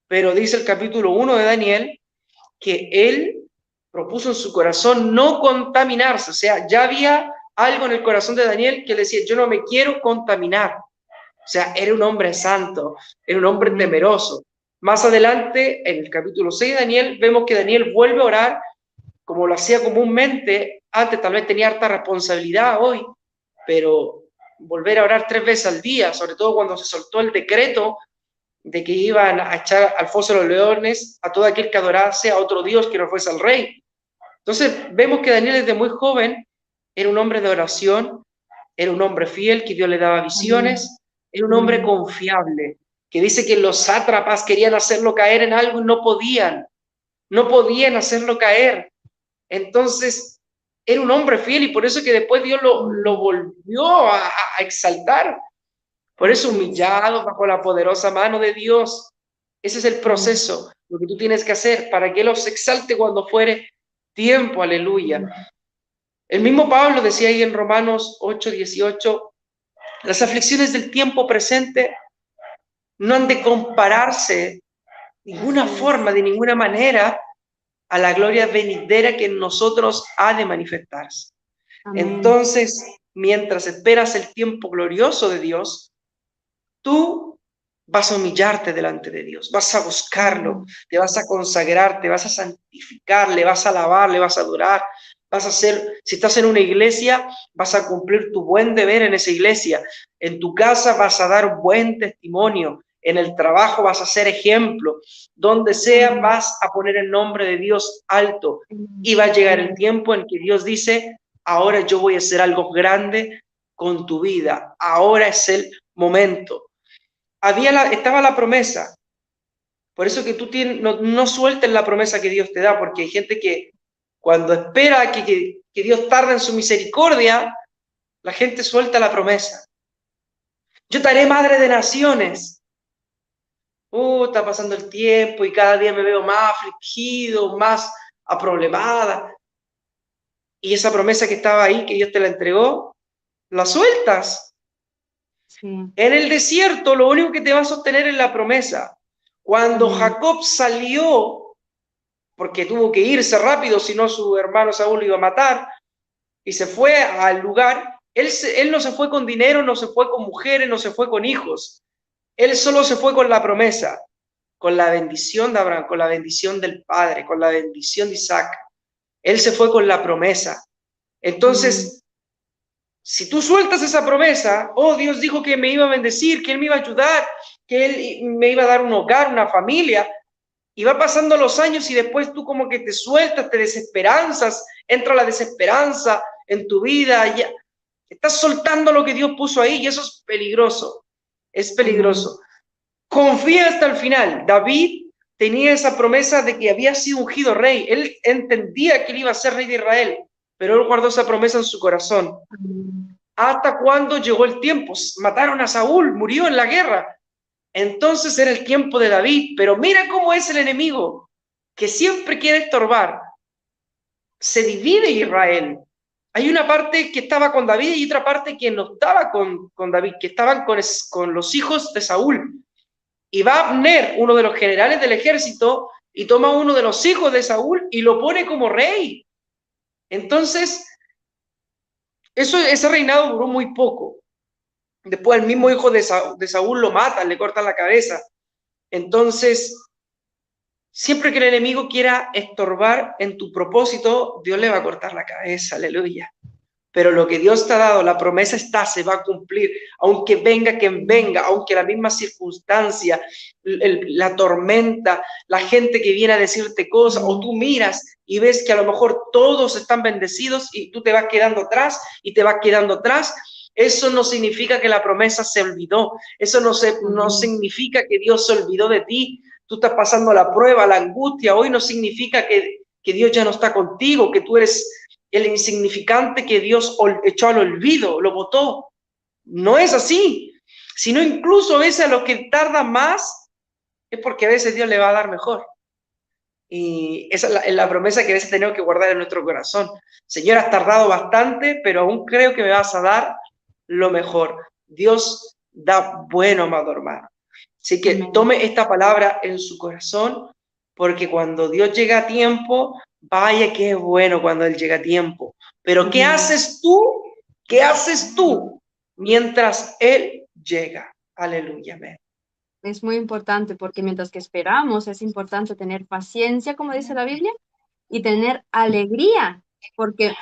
Pero dice el capítulo 1 de Daniel que él propuso en su corazón no contaminarse. O sea, ya había algo en el corazón de Daniel que le decía, yo no me quiero contaminar. O sea, era un hombre santo, era un hombre temeroso. Más adelante, en el capítulo 6 de Daniel, vemos que Daniel vuelve a orar como lo hacía comúnmente. Antes tal vez tenía harta responsabilidad hoy, pero volver a orar 3 veces al día, sobre todo cuando se soltó el decreto de que iban a echar al foso de los leones a todo aquel que adorase a otro Dios que no fuese al rey. Entonces vemos que Daniel desde muy joven era un hombre de oración, era un hombre fiel, que Dios le daba visiones, era un hombre confiable, que dice que los sátrapas querían hacerlo caer en algo y no podían hacerlo caer. Entonces, era un hombre fiel y por eso que después Dios lo volvió a exaltar. Por eso humillado bajo la poderosa mano de Dios. Ese es el proceso, lo que tú tienes que hacer para que Él los exalte cuando fuere tiempo. Aleluya. El mismo Pablo decía ahí en Romanos 8:18, las aflicciones del tiempo presente no han de compararse de ninguna forma, de ninguna manera, a la gloria venidera que en nosotros ha de manifestarse. Entonces, mientras esperas el tiempo glorioso de Dios, tú vas a humillarte delante de Dios, vas a buscarlo, te vas a consagrar, te vas a santificar, le vas a alabar, le vas a adorar, vas a hacer, si estás en una iglesia, vas a cumplir tu buen deber en esa iglesia, en tu casa vas a dar buen testimonio, en el trabajo vas a ser ejemplo, donde sea vas a poner el nombre de Dios alto, y va a llegar el tiempo en que Dios dice, ahora yo voy a hacer algo grande con tu vida, ahora es el momento. Estaba la promesa. Por eso que tú no sueltes la promesa que Dios te da, porque hay gente que cuando espera que Dios tarde en su misericordia, la gente suelta la promesa. Yo te haré madre de naciones. Está pasando el tiempo y cada día me veo más afligido, más aproblemada. Y esa promesa que estaba ahí, que Dios te la entregó, la sueltas. Sí. En el desierto lo único que te va a sostener es la promesa. Cuando Jacob salió, porque tuvo que irse rápido, si no su hermano Saúl lo iba a matar, y se fue al lugar, él no se fue con dinero, no se fue con mujeres, no se fue con hijos. Él solo se fue con la promesa, con la bendición de Abraham, con la bendición del Padre, con la bendición de Isaac. Él se fue con la promesa. Entonces, si tú sueltas esa promesa, oh, Dios dijo que me iba a bendecir, que Él me iba a ayudar, que Él me iba a dar un hogar, una familia, y va pasando los años y después tú como que te sueltas, te desesperanzas, entra la desesperanza en tu vida, ya estás soltando lo que Dios puso ahí y eso es peligroso, es peligroso. Confía hasta el final. David tenía esa promesa de que había sido ungido rey, él entendía que él iba a ser rey de Israel, pero él guardó esa promesa en su corazón. ¿Hasta cuando llegó el tiempo? Mataron a Saúl, murió en la guerra. Entonces era el tiempo de David, pero mira cómo es el enemigo, que siempre quiere estorbar. Se divide Israel. Hay una parte que estaba con David y otra parte que no estaba con David, que estaban con los hijos de Saúl. Y va Abner, uno de los generales del ejército, y toma uno de los hijos de Saúl y lo pone como rey. Entonces, ese reinado duró muy poco. Después el mismo hijo de Saúl lo matan, le cortan la cabeza. Entonces, siempre que el enemigo quiera estorbar en tu propósito, Dios le va a cortar la cabeza, aleluya. Pero lo que Dios te ha dado, la promesa está, se va a cumplir, aunque venga quien venga, aunque la misma circunstancia, la tormenta, la gente que viene a decirte cosas, o tú miras y ves que a lo mejor todos están bendecidos y tú te vas quedando atrás y te vas quedando atrás. Eso no significa que la promesa se olvidó, eso no significa que Dios se olvidó de ti. Tú estás pasando la prueba, la angustia, hoy no significa que Dios ya no está contigo, que tú eres el insignificante que Dios echó al olvido, lo botó. No es así, sino incluso a veces a lo que tarda más es porque a veces Dios le va a dar mejor. Y esa es la promesa que a veces tenemos que guardar en nuestro corazón. Señor, has tardado bastante, pero aún creo que me vas a dar lo mejor. Dios da bueno, amado hermano. Así que tome esta palabra en su corazón, porque cuando Dios llega a tiempo, vaya que es bueno cuando Él llega a tiempo. Pero ¿qué haces tú? ¿Qué haces tú mientras Él llega? Aleluya, amén. Es muy importante porque mientras que esperamos es importante tener paciencia, como dice la Biblia, y tener alegría, porque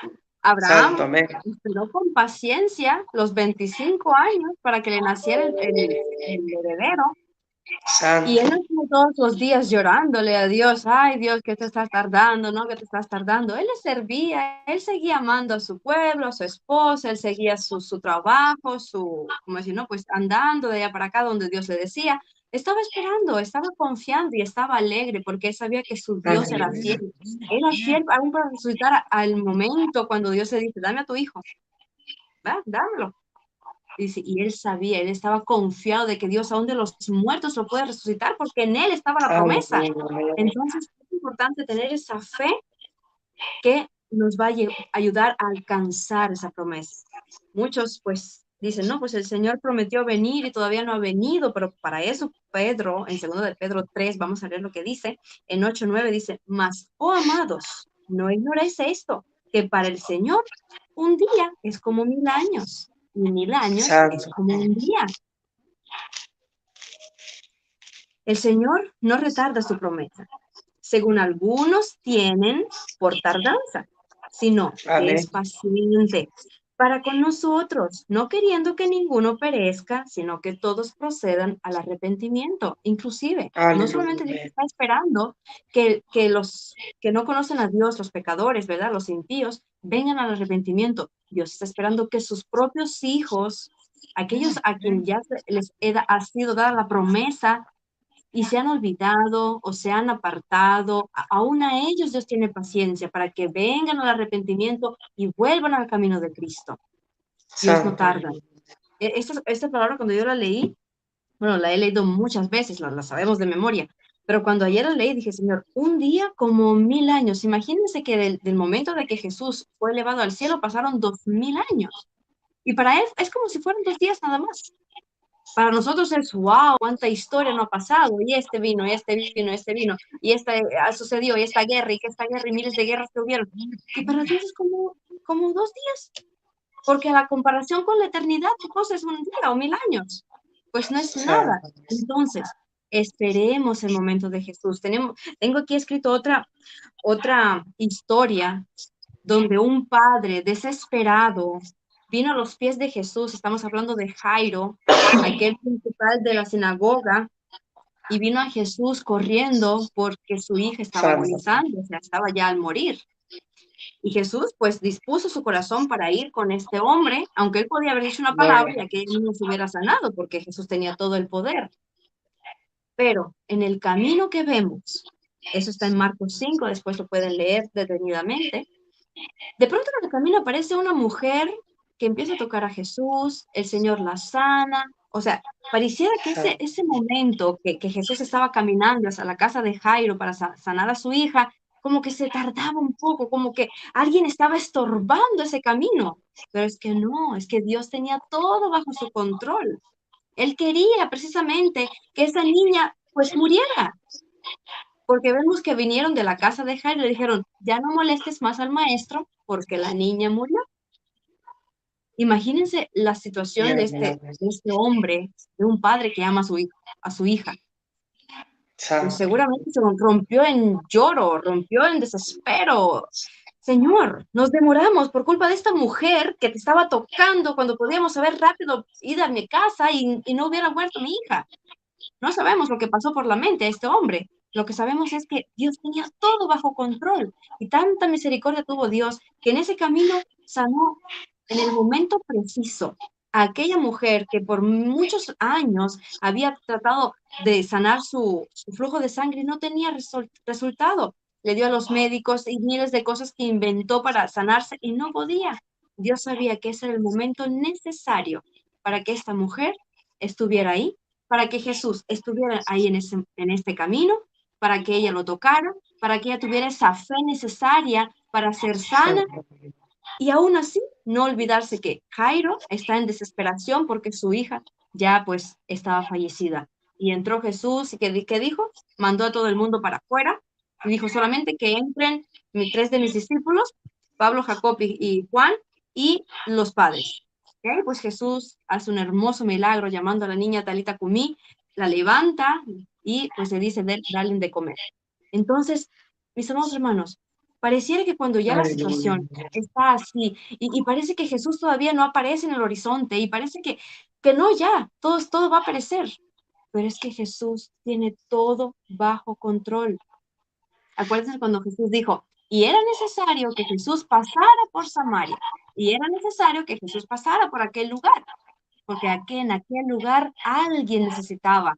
Abraham Santo, amén. esperó con paciencia los 25 años para que le naciera el heredero. Santo. Y él no estuvo todos los días llorándole a Dios, ay Dios, que te estás tardando, ¿no? Que te estás tardando. Él le servía, él seguía amando a su pueblo, a su esposa, él seguía su trabajo, como decir, no, pues andando de allá para acá donde Dios le decía. Estaba esperando, estaba confiando y estaba alegre porque él sabía que su Dios era fiel. Era fiel aún para resucitar al momento cuando Dios le dice, dame a tu hijo, va, dámelo. Dice, y él sabía, él estaba confiado de que Dios aún de los muertos lo puede resucitar porque en él estaba la promesa. Entonces es importante tener esa fe que nos va a ayudar a alcanzar esa promesa. Muchos pues dicen, no, pues el Señor prometió venir y todavía no ha venido, pero para eso Pedro, en 2 de Pedro 3, vamos a leer lo que dice, en 8:9 dice, mas, oh amados, no ignoréis esto, que para el Señor un día es como 1000 años. Y 1000 años es como un día. El Señor no retarda su promesa, según algunos tienen por tardanza, sino que es paciente para con nosotros, no queriendo que ninguno perezca, sino que todos procedan al arrepentimiento. Inclusive, no solamente Dios está esperando que los que no conocen a Dios, los pecadores, ¿verdad? Los impíos, vengan al arrepentimiento. Dios está esperando que sus propios hijos, aquellos a quien ya les ha sido dada la promesa, y se han olvidado o se han apartado, aún a ellos Dios tiene paciencia para que vengan al arrepentimiento y vuelvan al camino de Cristo. Dios no tarda. Esta palabra cuando yo la leí, bueno, la he leído muchas veces, la sabemos de memoria, pero cuando ayer la leí dije, Señor, un día como 1000 años. Imagínense que del momento de que Jesús fue elevado al cielo pasaron 2000 años. Y para él es como si fueran 2 días nada más. Para nosotros es, wow, cuánta historia no ha pasado, y este vino, y este vino, y este vino, y este sucedió, y esta guerra, y que esta guerra, y miles de guerras que hubieron. Y para Dios es como 2 días, porque a la comparación con la eternidad, tu cosa es un día o 1000 años, pues no es nada. Entonces, esperemos el momento de Jesús. Tengo aquí escrito otra historia donde un padre desesperado vino a los pies de Jesús. Estamos hablando de Jairo, aquel principal de la sinagoga, y vino a Jesús corriendo porque su hija estaba agonizando, o sea, estaba ya al morir. Y Jesús, pues, dispuso su corazón para ir con este hombre, aunque él podía haber dicho una palabra y aquel niño se hubiera sanado, porque Jesús tenía todo el poder. Pero en el camino que vemos, eso está en Marcos 5, después lo pueden leer detenidamente, de pronto en el camino aparece una mujer que empieza a tocar a Jesús, el Señor la sana, o sea, pareciera que ese momento que Jesús estaba caminando hacia la casa de Jairo para sanar a su hija, como que se tardaba un poco, como que alguien estaba estorbando ese camino, pero es que no, es que Dios tenía todo bajo su control. Él quería precisamente que esa niña pues muriera, porque vemos que vinieron de la casa de Jairo y le dijeron, ya no molestes más al maestro porque la niña murió. Imagínense la situación de este hombre, de un padre que ama a su hija. Pues seguramente se rompió en lloro, rompió en desespero. Señor, nos demoramos por culpa de esta mujer que te estaba tocando cuando podíamos haber rápido ido a mi casa y no hubiera muerto mi hija. No sabemos lo que pasó por la mente de este hombre. Lo que sabemos es que Dios tenía todo bajo control y tanta misericordia tuvo Dios que en ese camino sanó en el momento preciso a aquella mujer que por muchos años había tratado de sanar su flujo de sangre y no tenía resultado. Le dio a los médicos y miles de cosas que inventó para sanarse y no podía. Dios sabía que ese era el momento necesario para que esta mujer estuviera ahí, para que Jesús estuviera ahí en este camino, para que ella lo tocara, para que ella tuviera esa fe necesaria para ser sana y aún así no olvidarse que Jairo está en desesperación porque su hija ya pues estaba fallecida. Y entró Jesús y ¿qué dijo? Mandó a todo el mundo para afuera y dijo solamente que entren 3 de mis discípulos, Pablo, Jacob y Juan y los padres. ¿Okay? Pues Jesús hace un hermoso milagro llamando a la niña Talita Cumí, la levanta y pues le dice, dale de comer. Entonces, mis amados hermanos, pareciera que cuando ya la situación está así y parece que Jesús todavía no aparece en el horizonte y parece que no, ya, todo va a aparecer, pero es que Jesús tiene todo bajo control. Acuérdense cuando Jesús dijo, y era necesario que Jesús pasara por Samaria, y era necesario que Jesús pasara por aquel lugar, porque en aquel lugar alguien necesitaba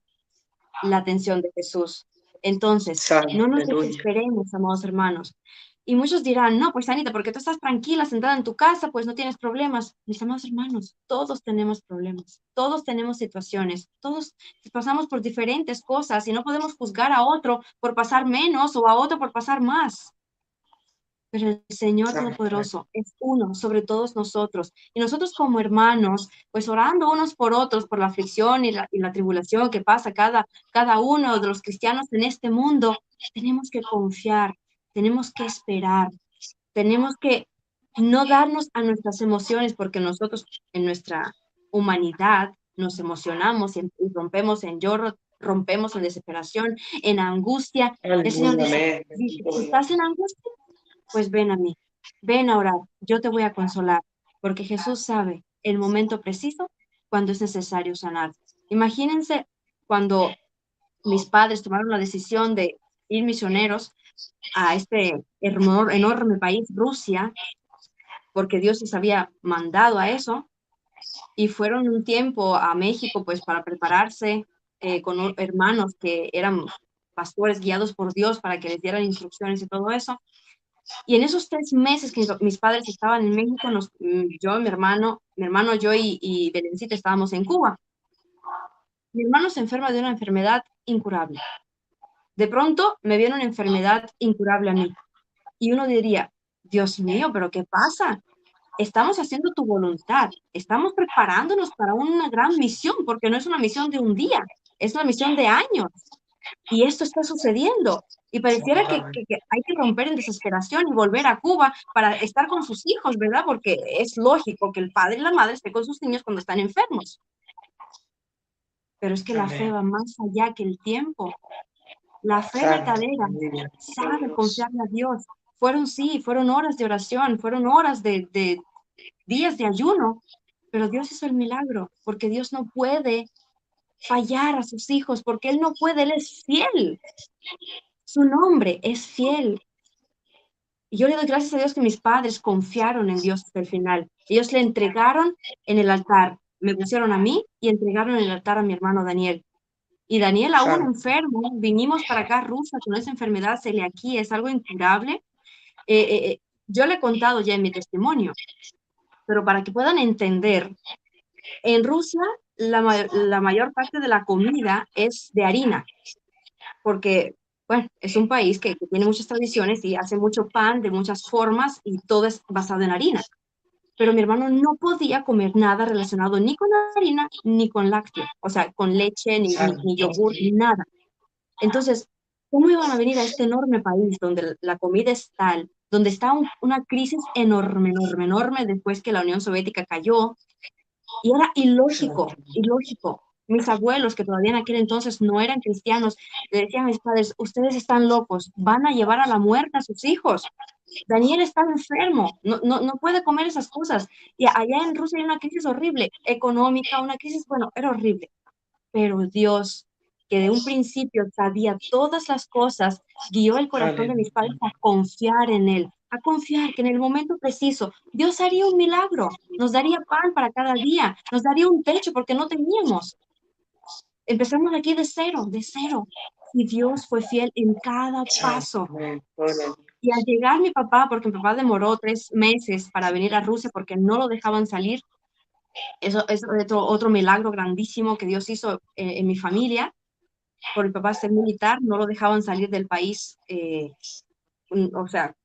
la atención de Jesús. Entonces, no nos desesperemos, amados hermanos. Y muchos dirán, no, pues Anita, porque tú estás tranquila, sentada en tu casa, pues no tienes problemas. Mis amados hermanos, todos tenemos problemas, todos tenemos situaciones, todos pasamos por diferentes cosas y no podemos juzgar a otro por pasar menos o a otro por pasar más. Pero el Señor Todopoderoso es uno sobre todos nosotros. Y nosotros como hermanos, pues orando unos por otros, por la aflicción y la tribulación que pasa cada uno de los cristianos en este mundo, tenemos que confiar, tenemos que esperar, tenemos que no darnos a nuestras emociones, porque nosotros en nuestra humanidad nos emocionamos y rompemos en lloro, rompemos en desesperación, en angustia. El Señor dice, si estás en angustia, pues ven a mí, ven a orar, yo te voy a consolar, porque Jesús sabe el momento preciso cuando es necesario sanar. Imagínense cuando mis padres tomaron la decisión de ir misioneros a este enorme país, Rusia, porque Dios les había mandado a eso, y fueron un tiempo a México pues para prepararse con hermanos que eran pastores guiados por Dios para que les dieran instrucciones y todo eso. Y en esos 3 meses que mis padres estaban en México, yo, mi hermano, yo y Belencita estábamos en Cuba. Mi hermano se enferma de una enfermedad incurable. De pronto me viene una enfermedad incurable a mí. Y uno diría, Dios mío, ¿pero qué pasa? estamos haciendo tu voluntad, estamos preparándonos para una gran misión, porque no es una misión de un día, es una misión de años. Y esto está sucediendo. Y pareciera que hay que romper en desesperación y volver a Cuba para estar con sus hijos, ¿verdad? Porque es lógico que el padre y la madre estén con sus niños cuando están enfermos. Pero es que la fe Amén. va más allá que el tiempo. La fe Santo. verdadera Aleluya. sabe Dios. confiarle a Dios. Fueron horas de oración, fueron horas de días de ayuno, pero Dios hizo el milagro, porque Dios no puede fallar a sus hijos, porque Él no puede, Él es fiel. Su nombre es fiel. Y yo le doy gracias a Dios que mis padres confiaron en Dios hasta el final. Ellos le entregaron en el altar, me pusieron a mí y entregaron en el altar a mi hermano Daniel. Y Daniel aún Santo. enfermo, vinimos para acá, Rusia, con esa enfermedad celiaquía, es algo incurable. Eh, eh, eh, yo le he contado ya en mi testimonio, pero para que puedan entender, en Rusia la mayor parte de la comida es de harina, porque, bueno, es un país que tiene muchas tradiciones y hace mucho pan de muchas formas y todo es basado en harina. Pero mi hermano no podía comer nada relacionado ni con harina ni con lácteo, o sea, con leche, ni Santo. yogur, ni nada. Entonces, ¿cómo iban a venir a este enorme país donde la comida es tal, donde está una crisis enorme, enorme, enorme después que la Unión Soviética cayó? Y era ilógico, Santo. ilógico. Mis abuelos, que todavía en aquel entonces no eran cristianos, le decían a mis padres, ustedes están locos, van a llevar a la muerte a sus hijos. Daniel está enfermo, no puede comer esas cosas. Y allá en Rusia hay una crisis horrible, económica, una crisis, bueno, era horrible. Pero Dios, que de un principio sabía todas las cosas, guió el corazón de mis padres Aleluya. a confiar en Él, a confiar que en el momento preciso Dios haría un milagro, nos daría pan para cada día, nos daría un techo porque no teníamos. Empezamos aquí de cero, de cero. Y Dios fue fiel en cada Santo. paso. Amén. Gloria a Dios. Y al llegar mi papá, porque mi papá demoró 3 meses para venir a Rusia porque no lo dejaban salir, eso es otro milagro grandísimo que Dios hizo en mi familia. Por mi papá ser militar, no lo dejaban salir del país, o sea,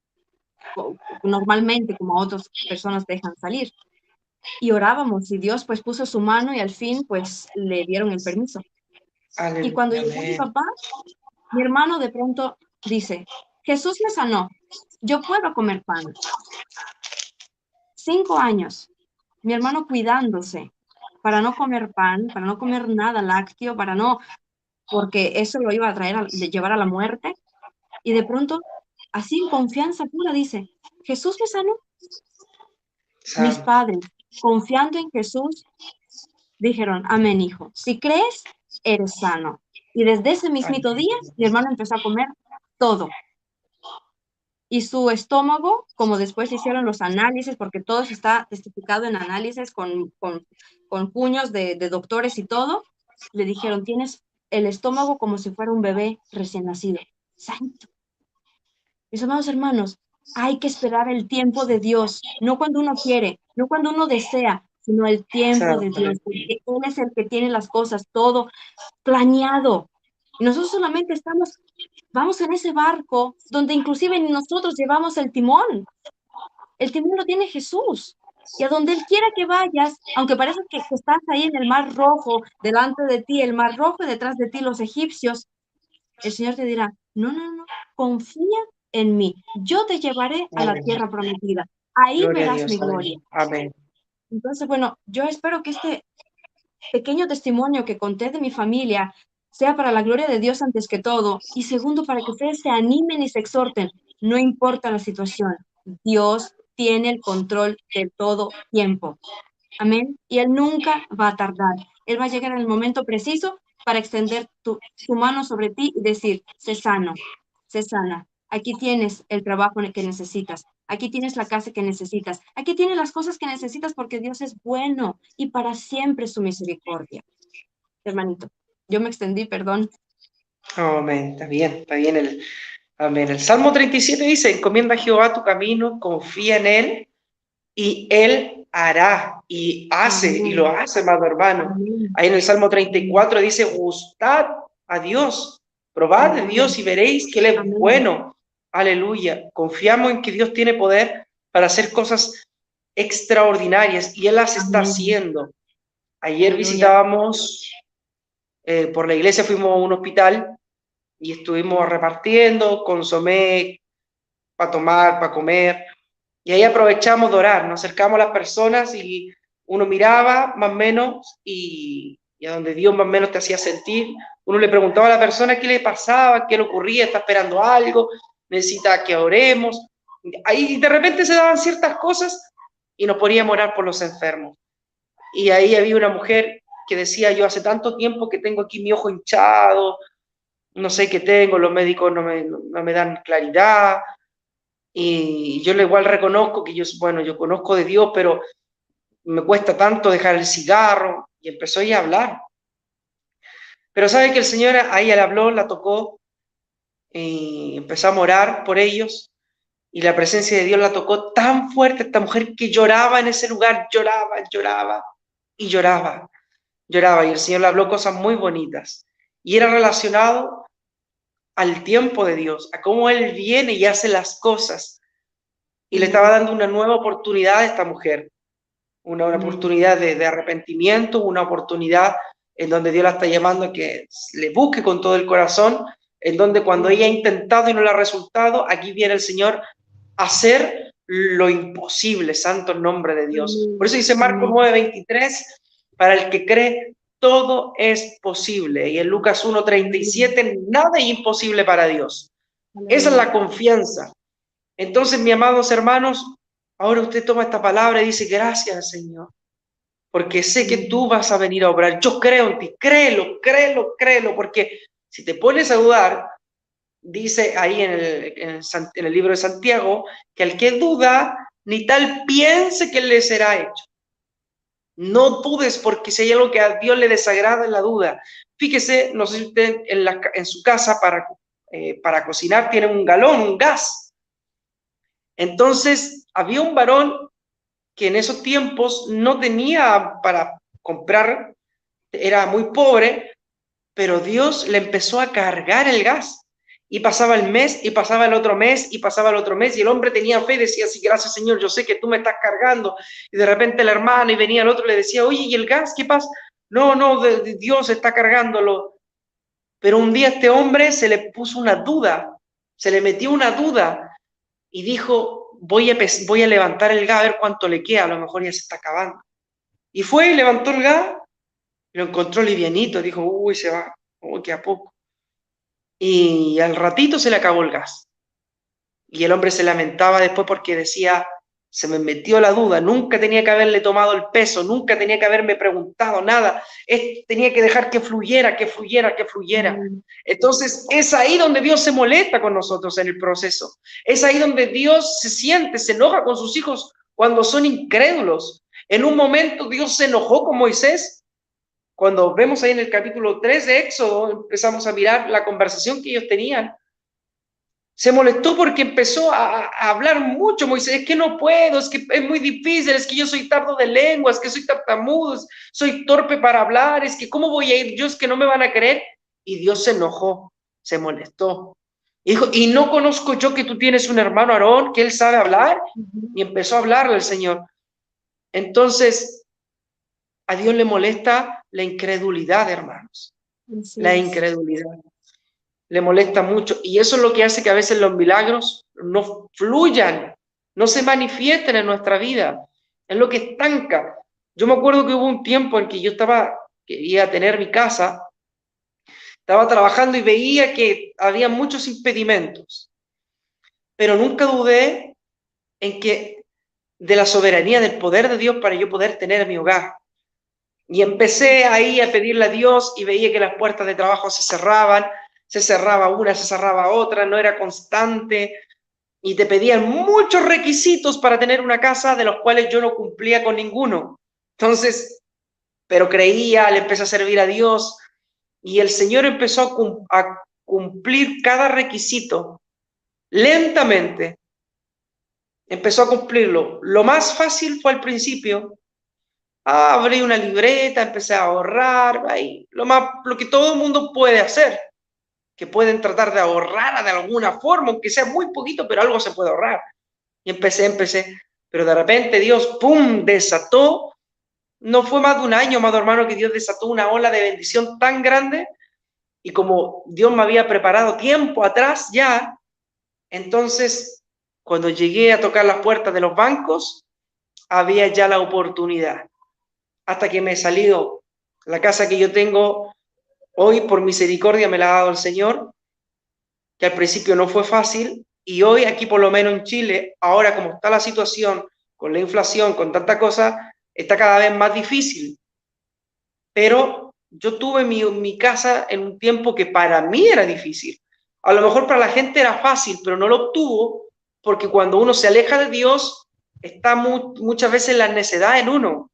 normalmente como a otras personas dejan salir. Y orábamos y Dios pues puso su mano y al fin pues le dieron el permiso. Y cuando Aleluya. llegó mi Amén. papá, mi hermano de pronto dice, Jesús me sanó, yo puedo comer pan. 5 años, mi hermano cuidándose para no comer pan, para no comer nada lácteo, para no, porque eso lo iba a traer, llevar a la muerte. Y de pronto, así en confianza pura, dice, Jesús me sanó. Mis Santo. padres, confiando en Jesús, dijeron, amén, hijo. Si crees, eres sano. Y desde ese mismito día, Aleluya. mi hermano empezó a comer todo. Y su estómago, como después le hicieron los análisis, porque todo eso está testificado en análisis con puños de doctores y todo, le dijeron, tienes el estómago como si fuera un bebé recién nacido. Santo. Mis amados hermanos, hay que esperar el tiempo de Dios, no cuando uno quiere, no cuando uno desea, sino el tiempo de Santo. Dios, porque Él es el que tiene las cosas todo planeado. Y nosotros solamente vamos en ese barco donde inclusive nosotros llevamos el timón lo tiene Jesús. Y a donde Él quiera que vayas, aunque parezca que estás ahí en el mar rojo, delante de ti, el mar rojo y detrás de ti los egipcios, el Señor te dirá, no, no, no, confía en mí, yo te llevaré a la Aleluya. tierra prometida, ahí Gloria a verás Dios. mi gloria. Amén. Entonces, bueno, yo espero que este pequeño testimonio que conté de mi familia sea para la gloria de Dios antes que todo, y segundo, para que ustedes se animen y se exhorten, no importa la situación, Dios tiene el control de todo tiempo. Amén. Y Él nunca va a tardar. Él va a llegar en el momento preciso para extender su mano sobre ti y decir, sé sano, sé sana. Aquí tienes el trabajo que necesitas. Aquí tienes la casa que necesitas. Aquí tienes las cosas que necesitas porque Dios es bueno y para siempre su misericordia. Hermanito, yo me extendí, perdón. Amén. Está bien amén. El Salmo 37 dice, encomienda a Jehová tu camino, confía en Él y Él hará y hace, y lo Amén. hace, amado hermano. Amén. Ahí en el Salmo Amén. 34 dice, gustad a Dios, probad de Dios Amén. y veréis que Él es Amén. bueno. Aleluya. Confiamos en que Dios tiene poder para hacer cosas extraordinarias y Él las está Amén. haciendo. Ayer Aleluya. visitábamos, por la iglesia fuimos a un hospital y estuvimos repartiendo consomé para tomar, para comer. Y ahí aprovechamos de orar, nos acercamos a las personas y uno miraba más o menos y a donde Dios más o menos te hacía sentir. Uno le preguntaba a la persona qué le pasaba, qué le ocurría, está esperando algo, necesita que oremos. Ahí de repente se daban ciertas cosas y nos poníamos a orar por los enfermos. Y ahí había una mujer que decía, yo hace tanto tiempo que tengo aquí mi ojo hinchado, no sé qué tengo, los médicos no me dan claridad. Y yo le igual reconozco que yo, bueno, yo conozco de Dios, pero me cuesta tanto dejar el cigarro. Y empezó ella a hablar. Pero sabe que el Señor ahí le habló, la tocó y empezamos a orar por ellos. Y la presencia de Dios la tocó tan fuerte esta mujer que lloraba en ese lugar, lloraba, lloraba y lloraba, lloraba. Y el Señor le habló cosas muy bonitas. Y era relacionado al tiempo de Dios, a cómo Él viene y hace las cosas. Y le estaba Amén. dando una nueva oportunidad a esta mujer. Una Amén. oportunidad de arrepentimiento, una oportunidad en donde Dios la está llamando a que le busque con todo el corazón, en donde cuando ella ha intentado y no le ha resultado, aquí viene el Señor a hacer lo imposible, santo el nombre de Dios. Por Amén. eso dice Marcos Amén. 9:23, para el que cree, todo es posible. Y en Lucas Aleluya. 1:37, nada es imposible para Dios. Esa es Aleluya. la confianza. Entonces, mis amados hermanos, ahora usted toma esta palabra y dice, gracias, Señor, porque sé que Amén. tú vas a venir a obrar. Yo creo en ti, créelo, créelo, créelo, porque si te pones a dudar, dice ahí en el libro de Santiago, que al que duda, ni tal piense que le será hecho. No dudes, porque si hay algo que a Dios le desagrada en la duda. Fíjese, no sé si usted en su casa para cocinar tiene un galón, un gas. Entonces, había un varón que en esos tiempos no tenía para comprar, era muy pobre, pero Dios le empezó a cargar el gas. Y pasaba el mes, y pasaba el otro mes, y pasaba el otro mes, y el hombre tenía fe, decía así, gracias Señor, yo sé que tú me estás cargando. Y de repente la hermana, y venía el otro, le decía, oye, ¿y el gas qué pasa? No, no, Dios está cargándolo. Pero un día este hombre se le puso una duda, se le metió una duda, y dijo, voy a levantar el gas a ver cuánto le queda, a lo mejor ya se está acabando. Y fue y levantó el gas, lo encontró livianito, dijo, uy, se va, uy, que a poco. Y al ratito se le acabó el gas. Y el hombre se lamentaba después porque decía, se me metió la duda, nunca tenía que haberle tomado el peso, nunca tenía que haberme preguntado nada, tenía que dejar que fluyera, que fluyera, que fluyera. Amén. Entonces es ahí donde Dios se molesta con nosotros en el proceso, es ahí donde Dios se siente, se enoja con sus hijos cuando son incrédulos. En un momento Dios se enojó con Moisés. Cuando vemos ahí en el capítulo 3 de Éxodo, empezamos a mirar la conversación que ellos tenían. Se molestó porque empezó a hablar mucho, Moisés, es que no puedo, es que es muy difícil, es que yo soy tardo de lengua, es que soy tartamudo, soy torpe para hablar, es que cómo voy a ir, yo es que no me van a creer. Y Dios se enojó, se molestó. Y dijo, ¿y no conozco yo que tú tienes un hermano Aarón, que él sabe hablar? Ujú. Y empezó a hablarle el Señor. Entonces, a Dios le molesta la incredulidad, hermanos, Así la es. incredulidad. Le molesta mucho. Y eso es lo que hace que a veces los milagros no fluyan, no se manifiesten en nuestra vida. Es lo que estanca. Yo me acuerdo que hubo un tiempo en que quería tener mi casa, estaba trabajando y veía que había muchos impedimentos, pero nunca dudé en que de la soberanía, del poder de Dios para yo poder tener mi hogar. Y empecé ahí a pedirle a Dios y veía que las puertas de trabajo se cerraba una, se cerraba otra, no era constante y te pedían muchos requisitos para tener una casa de los cuales yo no cumplía con ninguno. Entonces, pero creía, le empecé a servir a Dios y el Señor empezó a cumplir cada requisito lentamente, empezó a cumplirlo. Lo más fácil fue al principio. Abrí una libreta, empecé a ahorrar, ahí, lo que todo el mundo puede hacer, que pueden tratar de ahorrar de alguna forma, aunque sea muy poquito, pero algo se puede ahorrar. Y empecé. pero de repente Dios, ¡pum!, desató. No fue más de un año, amado hermano, que Dios desató una ola de bendición tan grande, y como Dios me había preparado tiempo atrás ya, entonces cuando llegué a tocar las puertas de los bancos, había ya la oportunidad. Hasta que me he salido. La casa que yo tengo hoy, por misericordia, me la ha dado el Señor, que al principio no fue fácil, y hoy aquí, por lo menos en Chile, ahora como está la situación, con la inflación, con tanta cosa, está cada vez más difícil. Pero yo tuve mi casa en un tiempo que para mí era difícil. A lo mejor para la gente era fácil, pero no lo obtuvo, porque cuando uno se aleja de Dios, está muchas veces la necedad en uno.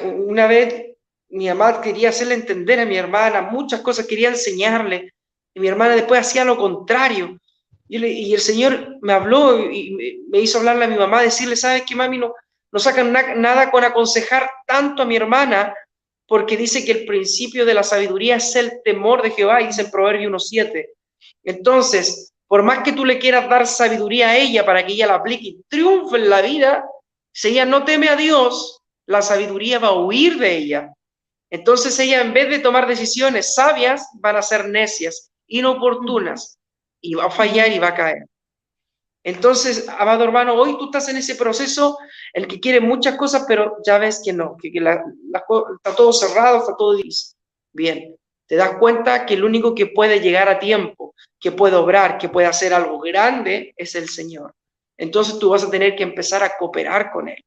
Una vez mi mamá quería hacerle entender a mi hermana muchas cosas, quería enseñarle, y mi hermana después hacía lo contrario. Y el Señor me habló y me hizo hablarle a mi mamá, decirle, ¿sabes qué, mami? No sacan nada con aconsejar tanto a mi hermana, porque dice que el principio de la sabiduría es el temor de Jehová, y dice en Proverbio 1:7. Entonces, por más que tú le quieras dar sabiduría a ella para que ella la aplique y triunfe en la vida, si ella no teme a Dios, la sabiduría va a huir de ella. Entonces ella, en vez de tomar decisiones sabias, van a ser necias, inoportunas, y va a fallar y va a caer. Entonces, amado hermano, hoy tú estás en ese proceso, el que quiere muchas cosas, pero ya ves que no, que está todo cerrado, está todo difícil. Bien, te das cuenta que el único que puede llegar a tiempo, que puede obrar, que puede hacer algo grande, es el Señor. Entonces tú vas a tener que empezar a cooperar con Él.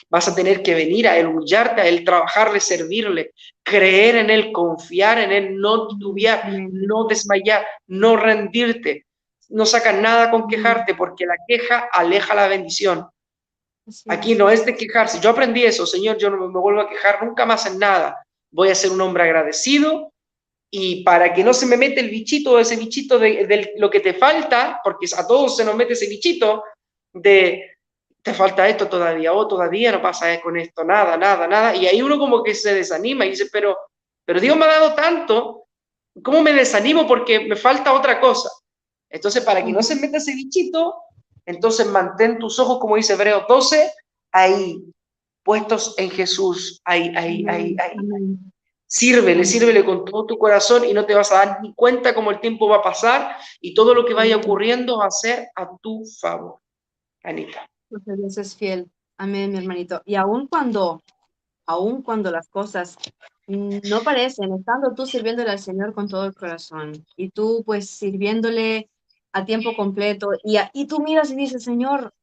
Vas a tener que venir a Él, humillarte a Él, trabajarle, servirle, creer en Él, confiar en Él, no titubear, no desmayar, no rendirte. No sacas nada con quejarte, porque la queja aleja la bendición. Aquí no es de quejarse. Yo aprendí eso, Señor, yo no me vuelvo a quejar nunca más en nada. Voy a ser un hombre agradecido, y para que no se me mete el bichito, ese bichito de lo que te falta, porque a todos se nos mete ese bichito de te falta esto todavía, o todavía no pasa con esto, nada, nada, nada, y ahí uno como que se desanima y dice, pero Dios me ha dado tanto, ¿cómo me desanimo porque me falta otra cosa? Entonces, para que no se meta ese bichito, entonces mantén tus ojos, como dice Hebreos 12, ahí, puestos en Jesús, ahí. Amén. Sírvele con todo tu corazón, y no te vas a dar ni cuenta cómo el tiempo va a pasar, y todo lo que vaya ocurriendo va a ser a tu favor, Anita. Porque Dios es fiel. Amén, mi hermanito. Y aun cuando las cosas no parecen, estando tú sirviéndole al Señor con todo el corazón, y tú pues sirviéndole a tiempo completo, y tú miras y dices, Señor,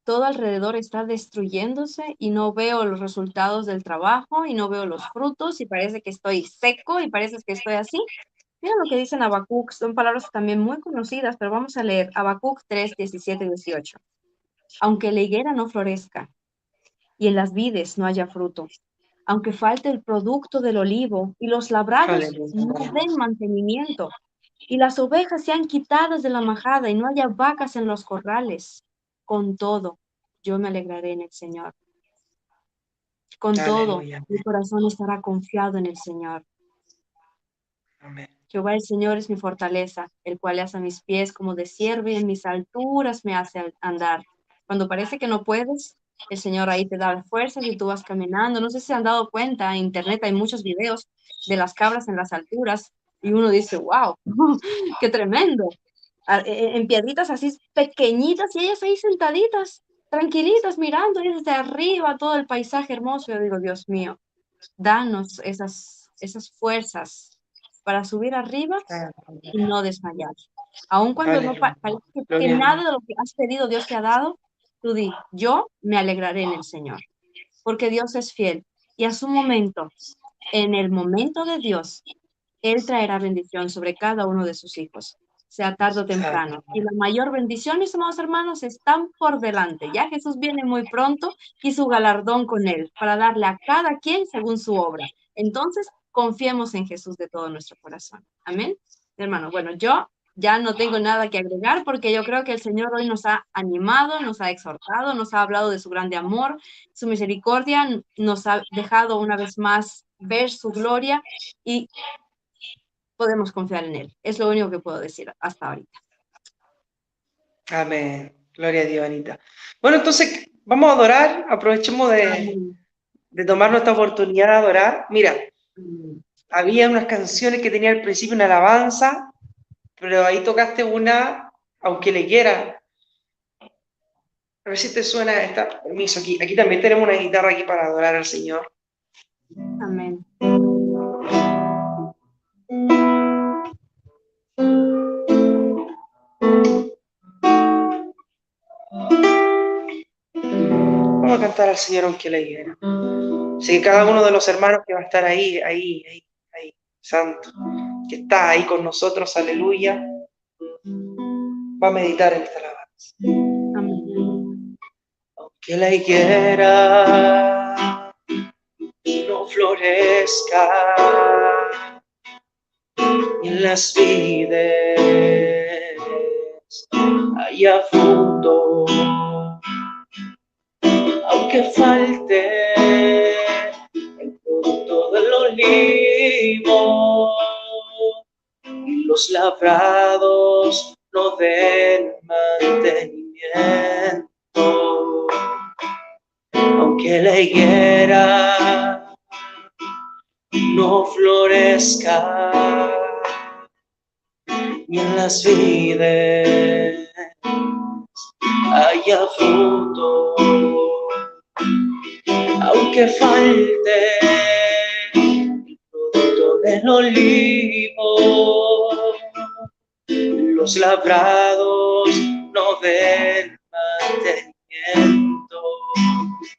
todo alrededor está destruyéndose y no veo los resultados del trabajo y no veo los frutos y parece que estoy seco y parece que estoy así. Mira lo que dice en Habacuc, son palabras también muy conocidas, pero vamos a leer Habacuc 3, 17 y 18. Aunque la higuera no florezca y en las vides no haya fruto, aunque falte el producto del olivo y los labrados no Aleluya. den mantenimiento, y las ovejas sean quitadas de la majada y no haya vacas en los corrales, con todo, yo me alegraré en el Señor. Con todo, Aleluya. mi corazón estará confiado en el Señor. Amén. Jehová el Señor es mi fortaleza, el cual hace mis pies como de ciervo y en mis alturas me hace andar. Cuando parece que no puedes, el Señor ahí te da fuerzas y tú vas caminando. No sé si se han dado cuenta, en internet hay muchos videos de las cabras en las alturas y uno dice, wow, qué tremendo. En piedritas así pequeñitas y ellas ahí sentaditas, tranquilitas, mirando y desde arriba todo el paisaje hermoso. Yo digo, Dios mío, danos esas fuerzas para subir arriba y no desmayar. Aun cuando no Aleluya. parece que Gloria a nada Dios. de lo que has pedido Dios te ha dado, tú di, yo me alegraré en el Señor, porque Dios es fiel y a su momento, en el momento de Dios, Él traerá bendición sobre cada uno de sus hijos, sea tarde o temprano. Y Aleluya. la mayor bendición, mis amados hermanos, están por delante. Ya Jesús viene muy pronto y su galardón con Él para darle a cada quien según su obra. Entonces, confiemos en Jesús de todo nuestro corazón. Amén. Hermano, bueno, yo ya no tengo nada que agregar porque yo creo que el Señor hoy nos ha animado, nos ha exhortado, nos ha hablado de su grande amor, su misericordia, nos ha dejado una vez más ver su gloria y podemos confiar en Él. Es lo único que puedo decir hasta ahorita. Amén. Gloria a Dios, Anita. Bueno, entonces vamos a adorar, aprovechemos Amén. de tomar nuestra oportunidad de adorar. Mira, Amén. había unas canciones que tenía al principio una alabanza, pero ahí tocaste una, aunque le quiera. A ver si te suena esta. Permiso, aquí también tenemos una guitarra aquí para adorar al Señor. Amén. Vamos a cantar al Señor aunque le quiera. Así que cada uno de los hermanos que va a estar ahí, santo, que está ahí con nosotros, aleluya, va a meditar en esta alabanza. Amén. Aunque la higuera no florezca y en las vides haya fruto, aunque falte el producto del olivo y los labrados no den mantenimiento, aunque la higuera no florezca y en las vides haya fruto, aunque falte el producto del olivo, los labrados no den mantenimiento.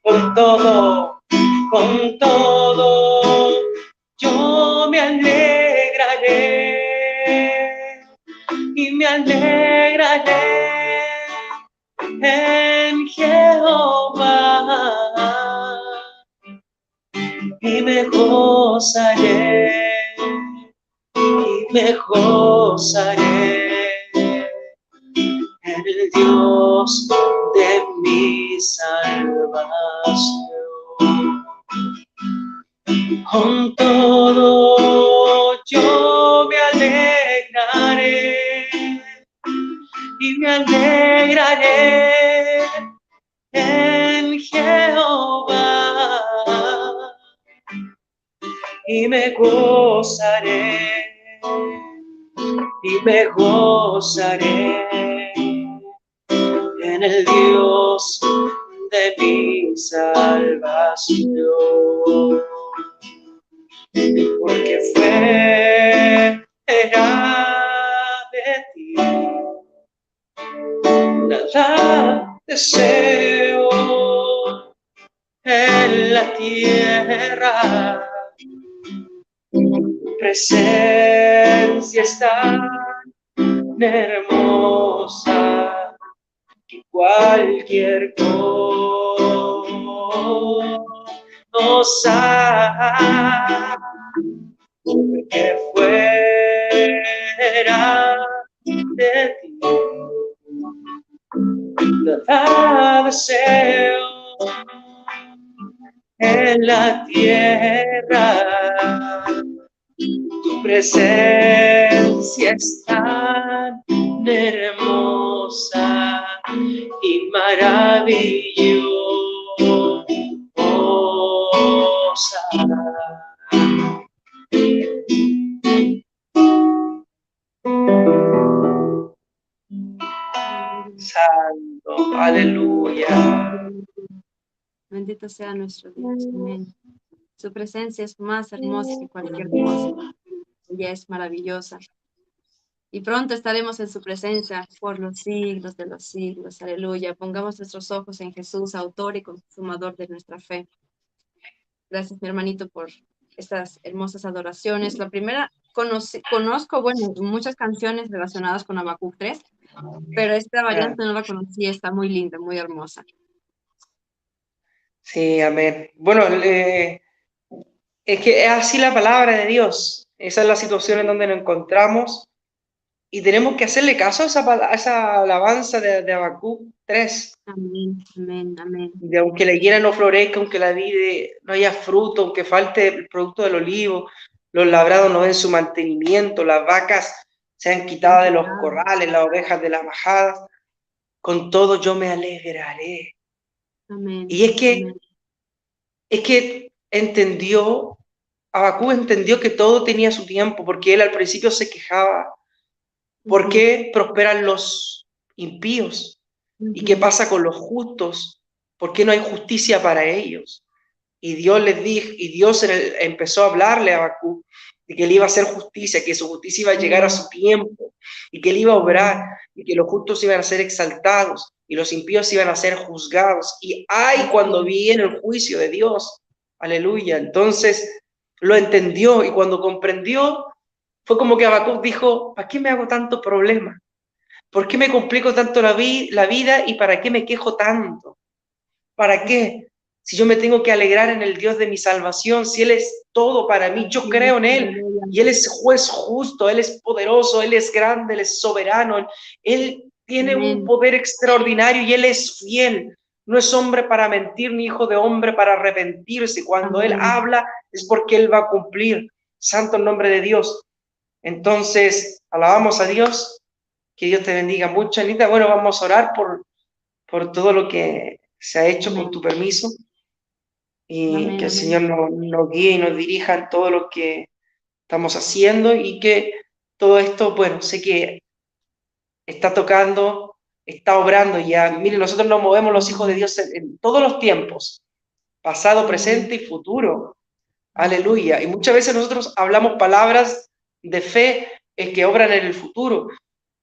Con todo, yo me alegraré y me alegraré en Jehová y me gozaré en el Dios de mi salvación. Con todo yo me alegraré y me alegraré en Jehová y me gozaré en el Dios de mi salvación, porque fuera de ti nada deseo en la tierra. Tu presencia es tan hermosa que cualquier cosa que fuera de ti nada deseo en la tierra. Tu presencia es tan hermosa y maravillosa. Santo, aleluya. Bendito sea nuestro Dios. Amén. Su presencia es más hermosa que cualquier cosa. Ella es maravillosa. Y pronto estaremos en su presencia por los siglos de los siglos. Aleluya. Pongamos nuestros ojos en Jesús, autor y consumador de nuestra fe. Gracias, mi hermanito, por estas hermosas adoraciones. La primera, conozco, bueno, muchas canciones relacionadas con Habacuc 3, pero esta variante no la conocí, está muy linda, muy hermosa. Sí, amén. Bueno, es que es así la palabra de Dios. Esa es la situación en donde nos encontramos y tenemos que hacerle caso a esa alabanza de Habacuc 3. Amén, amén, amén. De aunque la higuera no florezca, aunque la vid no haya fruto, aunque falte el producto del olivo, los labrados no den su mantenimiento, las vacas sean quitadas de los corrales, las ovejas de las majadas, con todo yo me alegraré Amén. Y Amén. es que entendió, Habacuc entendió que todo tenía su tiempo, porque él al principio se quejaba. ¿Por Ujú, qué prosperan los impíos? ¿Y qué ujú, pasa con los justos? ¿Por qué no hay justicia para ellos? Y Dios les dijo, y Dios empezó a hablarle a Habacuc de que él iba a hacer justicia, que su justicia iba a llegar a amén, su tiempo, y que él iba a obrar, amén, y que los justos iban a ser exaltados, y los impíos iban a ser juzgados. Y ay, así cuando es, viene el juicio de Dios, aleluya. Entonces lo entendió, y cuando comprendió, fue como que Habacuc dijo, ¿para qué me hago tanto problema? ¿Por qué me complico tanto la vida y para qué me quejo tanto? ¿Para qué? Si yo me tengo que alegrar en el Dios de mi salvación, si Él es todo para mí, yo así es, creo en Él. aleluya, Y Él es juez justo, Él es poderoso, Él es grande, Él es soberano, Él tiene un amén, poder extraordinario y Él es fiel. No es hombre para mentir, ni hijo de hombre para arrepentirse. Cuando Él amén, habla es porque Él va a cumplir. Santo el nombre de Dios. Entonces, alabamos a Dios. Que Dios te bendiga mucho, Anita. Bueno, vamos a orar por todo lo que se ha hecho con amén, tu permiso y que amén, el Señor amén, nos guíe y nos dirija en todo lo que estamos haciendo y que todo esto, bueno, sé que está tocando, está obrando ya. Miren, nosotros nos movemos los hijos de Dios en todos los tiempos, pasado, amén, presente y futuro. amén, Aleluya. Y muchas veces nosotros hablamos palabras de fe que obran en el futuro.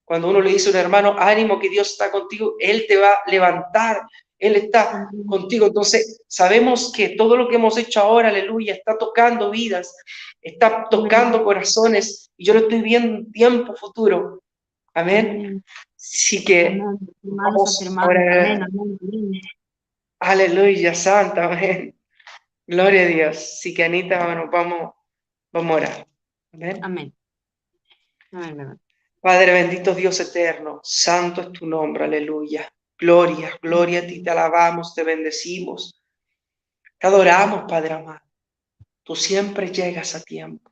Cuando uno le dice a un hermano, ánimo que Dios está contigo, Él te va a levantar, Él está amén, contigo. Entonces, sabemos que todo lo que hemos hecho ahora, aleluya, está tocando vidas, está amén, tocando corazones, y yo lo estoy viendo en tiempo futuro. Amén. amén, Así que amén, hermanos vamos afirmados, amén, ahora, amén, amén, aleluya, santa, amén. Gloria a Dios. Así que Anita, bueno, vamos a orar. Amén. amén, amén, amén, Padre bendito, Dios eterno, santo es tu nombre, aleluya. Gloria, gloria a ti, te alabamos, te bendecimos, te adoramos, Padre amado. Tú siempre llegas a tiempo.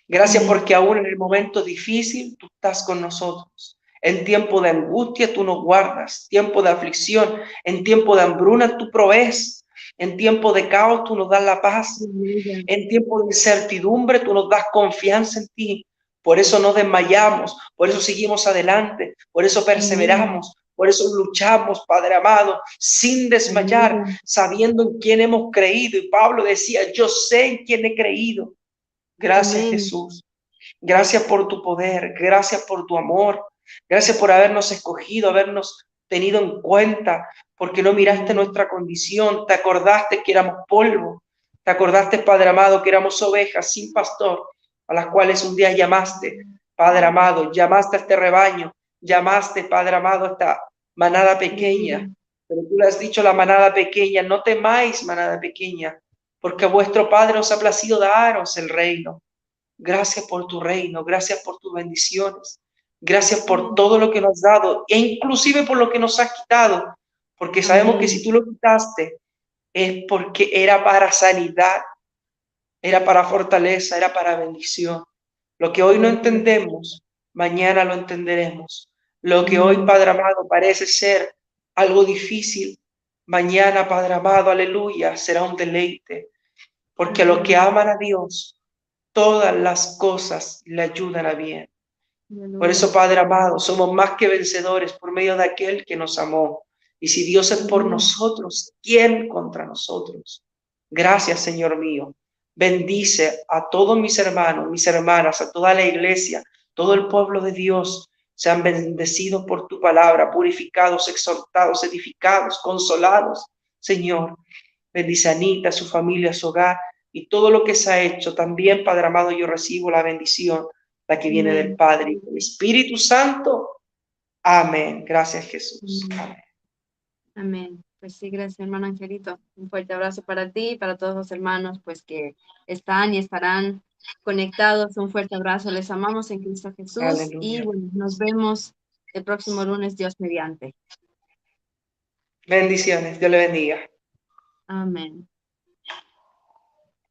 Gracias amén, porque aún en el momento difícil tú estás con nosotros. En tiempo de angustia tú nos guardas, tiempo de aflicción, en tiempo de hambruna tú provees, en tiempo de caos tú nos das la paz. aleluya, En tiempo de incertidumbre, tú nos das confianza en ti. Por eso no desmayamos, por eso seguimos adelante, por eso amén, perseveramos, por eso luchamos, Padre amado, sin desmayar, aleluya, sabiendo en quién hemos creído. Y Pablo decía, yo sé en quién he creído. Gracias, amén, Jesús. Gracias por tu poder, gracias por tu amor, gracias por habernos escogido, habernos tenido en cuenta, porque no miraste amén, nuestra condición, te acordaste que éramos polvo, te acordaste, Padre amado, que éramos ovejas sin pastor, a las cuales un día llamaste, Padre amado, llamaste a este rebaño, llamaste, Padre amado, a esta manada aleluya, pequeña, pero tú le has dicho a la manada pequeña, no temáis, manada pequeña, porque a vuestro Padre os ha placido daros el reino. Gracias por tu reino, gracias por tus bendiciones, gracias por amén, todo lo que nos has dado e inclusive por lo que nos has quitado, porque sabemos que si amén, tú lo quitaste es porque era para sanidad, era para fortaleza, era para bendición. Lo que hoy no aleluya, entendemos, mañana lo entenderemos. Lo que hoy, amén, Padre amado, parece ser algo difícil, mañana, Padre amado, aleluya, será un deleite, porque a los que amén, aman a Dios, todas las cosas le ayudan a bien. Por aleluya, eso, Padre amado, somos más que vencedores por medio de aquel que nos amó. Y si Dios es por amén, nosotros, ¿quién contra nosotros? Gracias, Señor mío. Bendice a todos mis hermanos, mis hermanas, a toda la iglesia, todo el pueblo de Dios. Sean bendecidos por tu palabra, purificados, exhortados, edificados, consolados. Señor, bendice a Anita, a su familia, a su hogar y todo lo que se ha hecho. También, Padre amado, yo recibo la bendición, la que viene del amén, Padre y del Espíritu Santo. Amén. Gracias, Jesús. amén. Amén. Amén. Pues sí, gracias, hermano Angelito. Un fuerte abrazo para ti y para todos los hermanos, pues que están y estarán conectados. Un fuerte abrazo. Les amamos en Cristo Jesús y Aleluya. bueno, nos vemos el próximo lunes, Dios mediante. Bendiciones. Dios le bendiga. Amén.